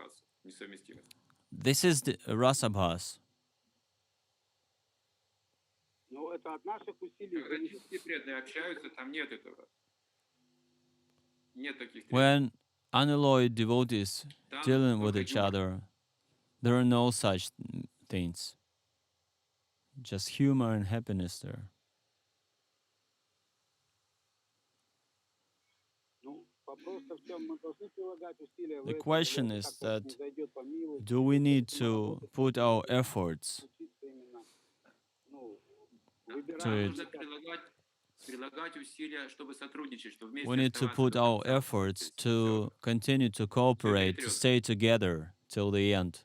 S1: This is the rasabhas. When unalloyed devotees dealing with each other, there are no such things. Just humor and happiness there. The question is that, do we need to put our efforts to it? We need to put our efforts to continue to cooperate, to stay together till the end,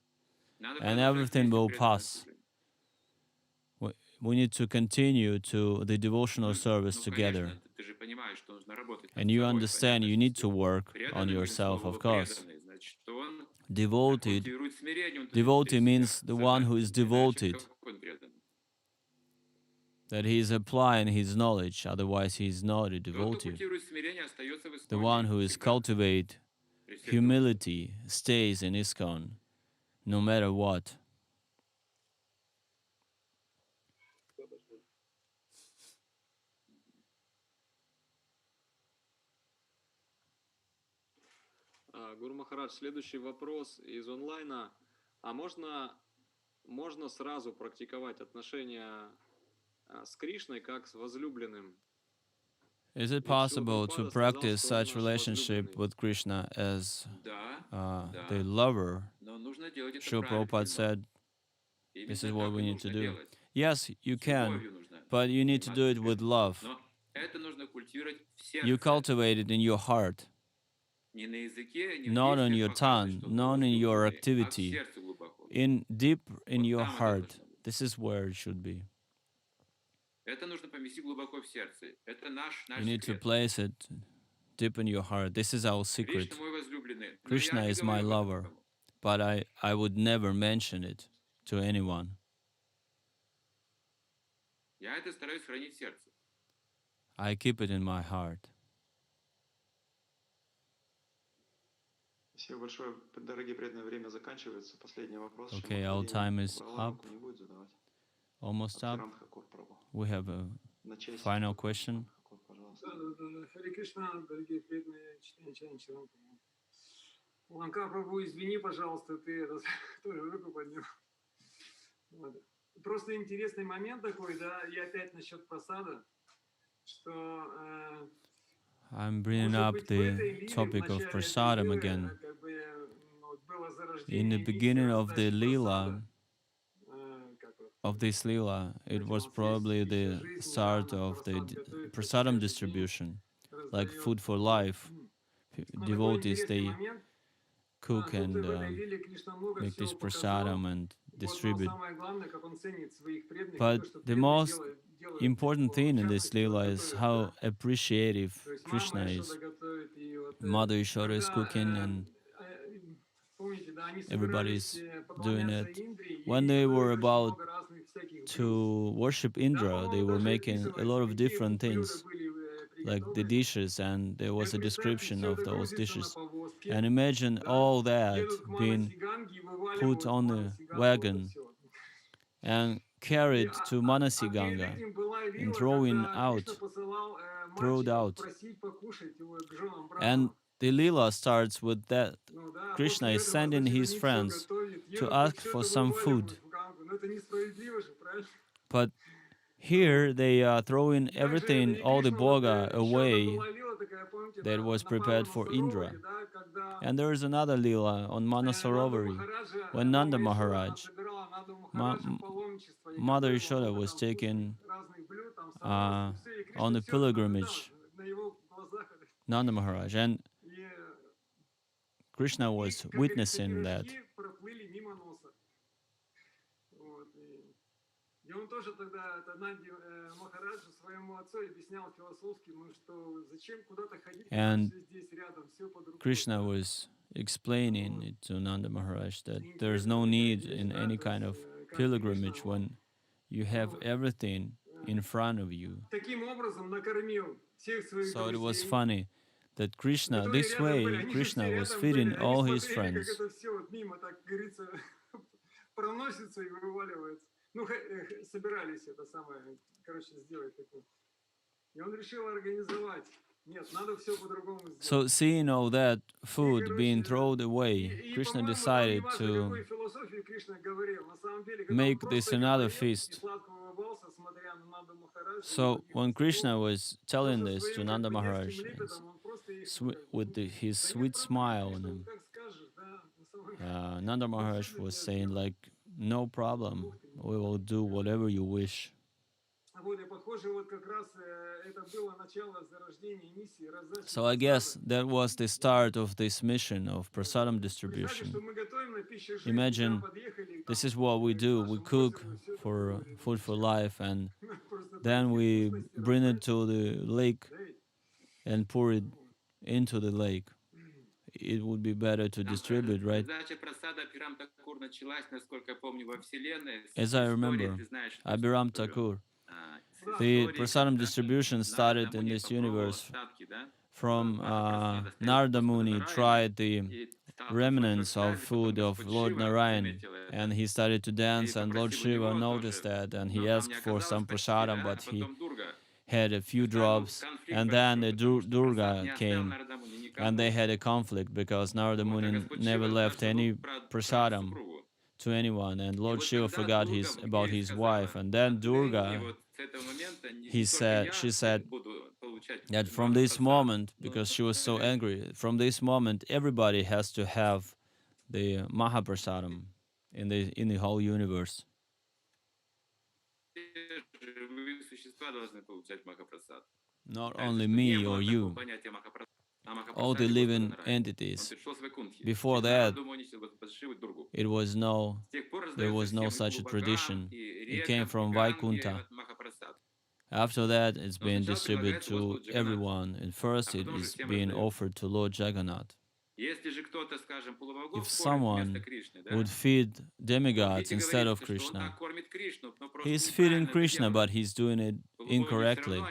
S1: and everything will pass. We need to continue to the devotional service together. And you understand you need to work on yourself, of course. Devotee means the one who is devoted, that he is applying his knowledge, otherwise he is not a devotee. The one who is cultivate humility stays in ISKCON, no matter what.
S6: Гуру Махарадж, следующий вопрос из онлайна. А можно сразу практиковать отношения с Кришной как с возлюбленным?
S1: Is it possible to practice such relationship with Krishna as the lover? Srila Prabhupada said, this is what we need to do. Yes, you can, but you need to do it with love. You cultivate it in your heart, not on your tongue, not in your activity, deep in your heart. This is where it should be. You need to place it deep in your heart. This is our secret. Krishna is my lover, but I would never mention it to anyone. I keep it in my heart. Okay, our time is up. Almost up. We have a final question.
S2: Харе Кришна, дорогие преданные, Чайтанья Чаран прабhu. Ланка прабhu, извини, пожалуйста, ты тоже руку поднял. Просто интересный момент такой, да, и опять насчет просада, что
S1: I'm bringing up the topic of prasadam again. In the beginning of the lila, of this lila, it was probably the start of the prasadam distribution, like food for life. Devotees, they cook and make this prasadam and distribute. But the most important thing in this lila is how appreciative Krishna is. Mother Ishvara is cooking and everybody's doing it. When they were about to worship Indra, they were making a lot of different things, like the dishes, and there was a description of those dishes. And imagine all that being put on a wagon and carried to Manasi Ganga and thrown out. And the lila starts with that. Krishna is sending his friends to ask for some food. But Here they are throwing everything, all the bhoga away that was prepared for Indra. And there is another lila on Manasarovari when Nanda Maharaj, Mother Yashoda was taken on a pilgrimage, Nanda Maharaj, and Krishna was witnessing that. And Krishna was explaining it to Nanda Maharaj that there is no need in any kind of pilgrimage when you have everything in front of you. So it was funny that Krishna, this way, Krishna was feeding all his friends. So seeing all that food being thrown away, Krishna decided to make this another feast. So when Krishna was telling this to Nanda Maharaj, with his sweet smile on him, Nanda Maharaj was saying like, no problem, we will do whatever you wish. So I guess that was the start of this mission of prasadam distribution. Imagine, this is what we do. We cook for food for life, and then we bring it to the lake and pour it into the lake. It would be better to distribute, right? As I remember, Abhiram Thakur, the prasadam distribution started in this universe from Narada Muni tried the remnants of food of Lord Narayan, and he started to dance, and Lord Shiva noticed that, and he asked for some prasadam, but he had a few drops, and then the Durga came, and they had a conflict because Narada Muni never left any prasadam to anyone, and Lord Shiva forgot about his wife, and then Durga, she said that from this moment, because she was so angry, from this moment everybody has to have the Mahaprasadam in the whole universe. Not only me or you, all the living entities. Before that, there was no such a tradition. It came from Vaikuntha. After that, it's been distributed to everyone, and first it is being offered to Lord Jagannath. If someone would feed demigods instead of Krishna, he's feeding Krishna, but he's doing it incorrectly.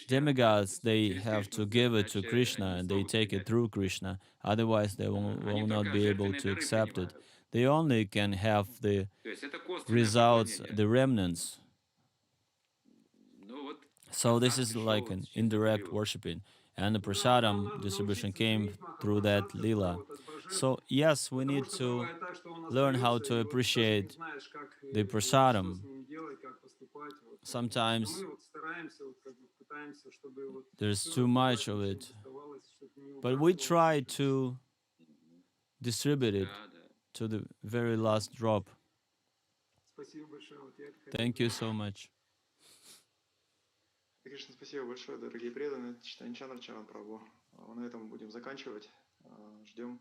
S1: Demigods, they have to give it to Krishna, and they take it through Krishna. Otherwise, they will not be able to accept it. They only can have the results, the remnants. So this is like an indirect worshipping, and the prasadam distribution came through that lila. So yes, we need to learn how to appreciate the prasadam. Sometimes there's too much of it, but we try to distribute it to the very last drop. Thank you so much.
S7: Кришна, спасибо большое, дорогие преданные. Читание Чандра Charan prabhu. На этом будем заканчивать. Ждем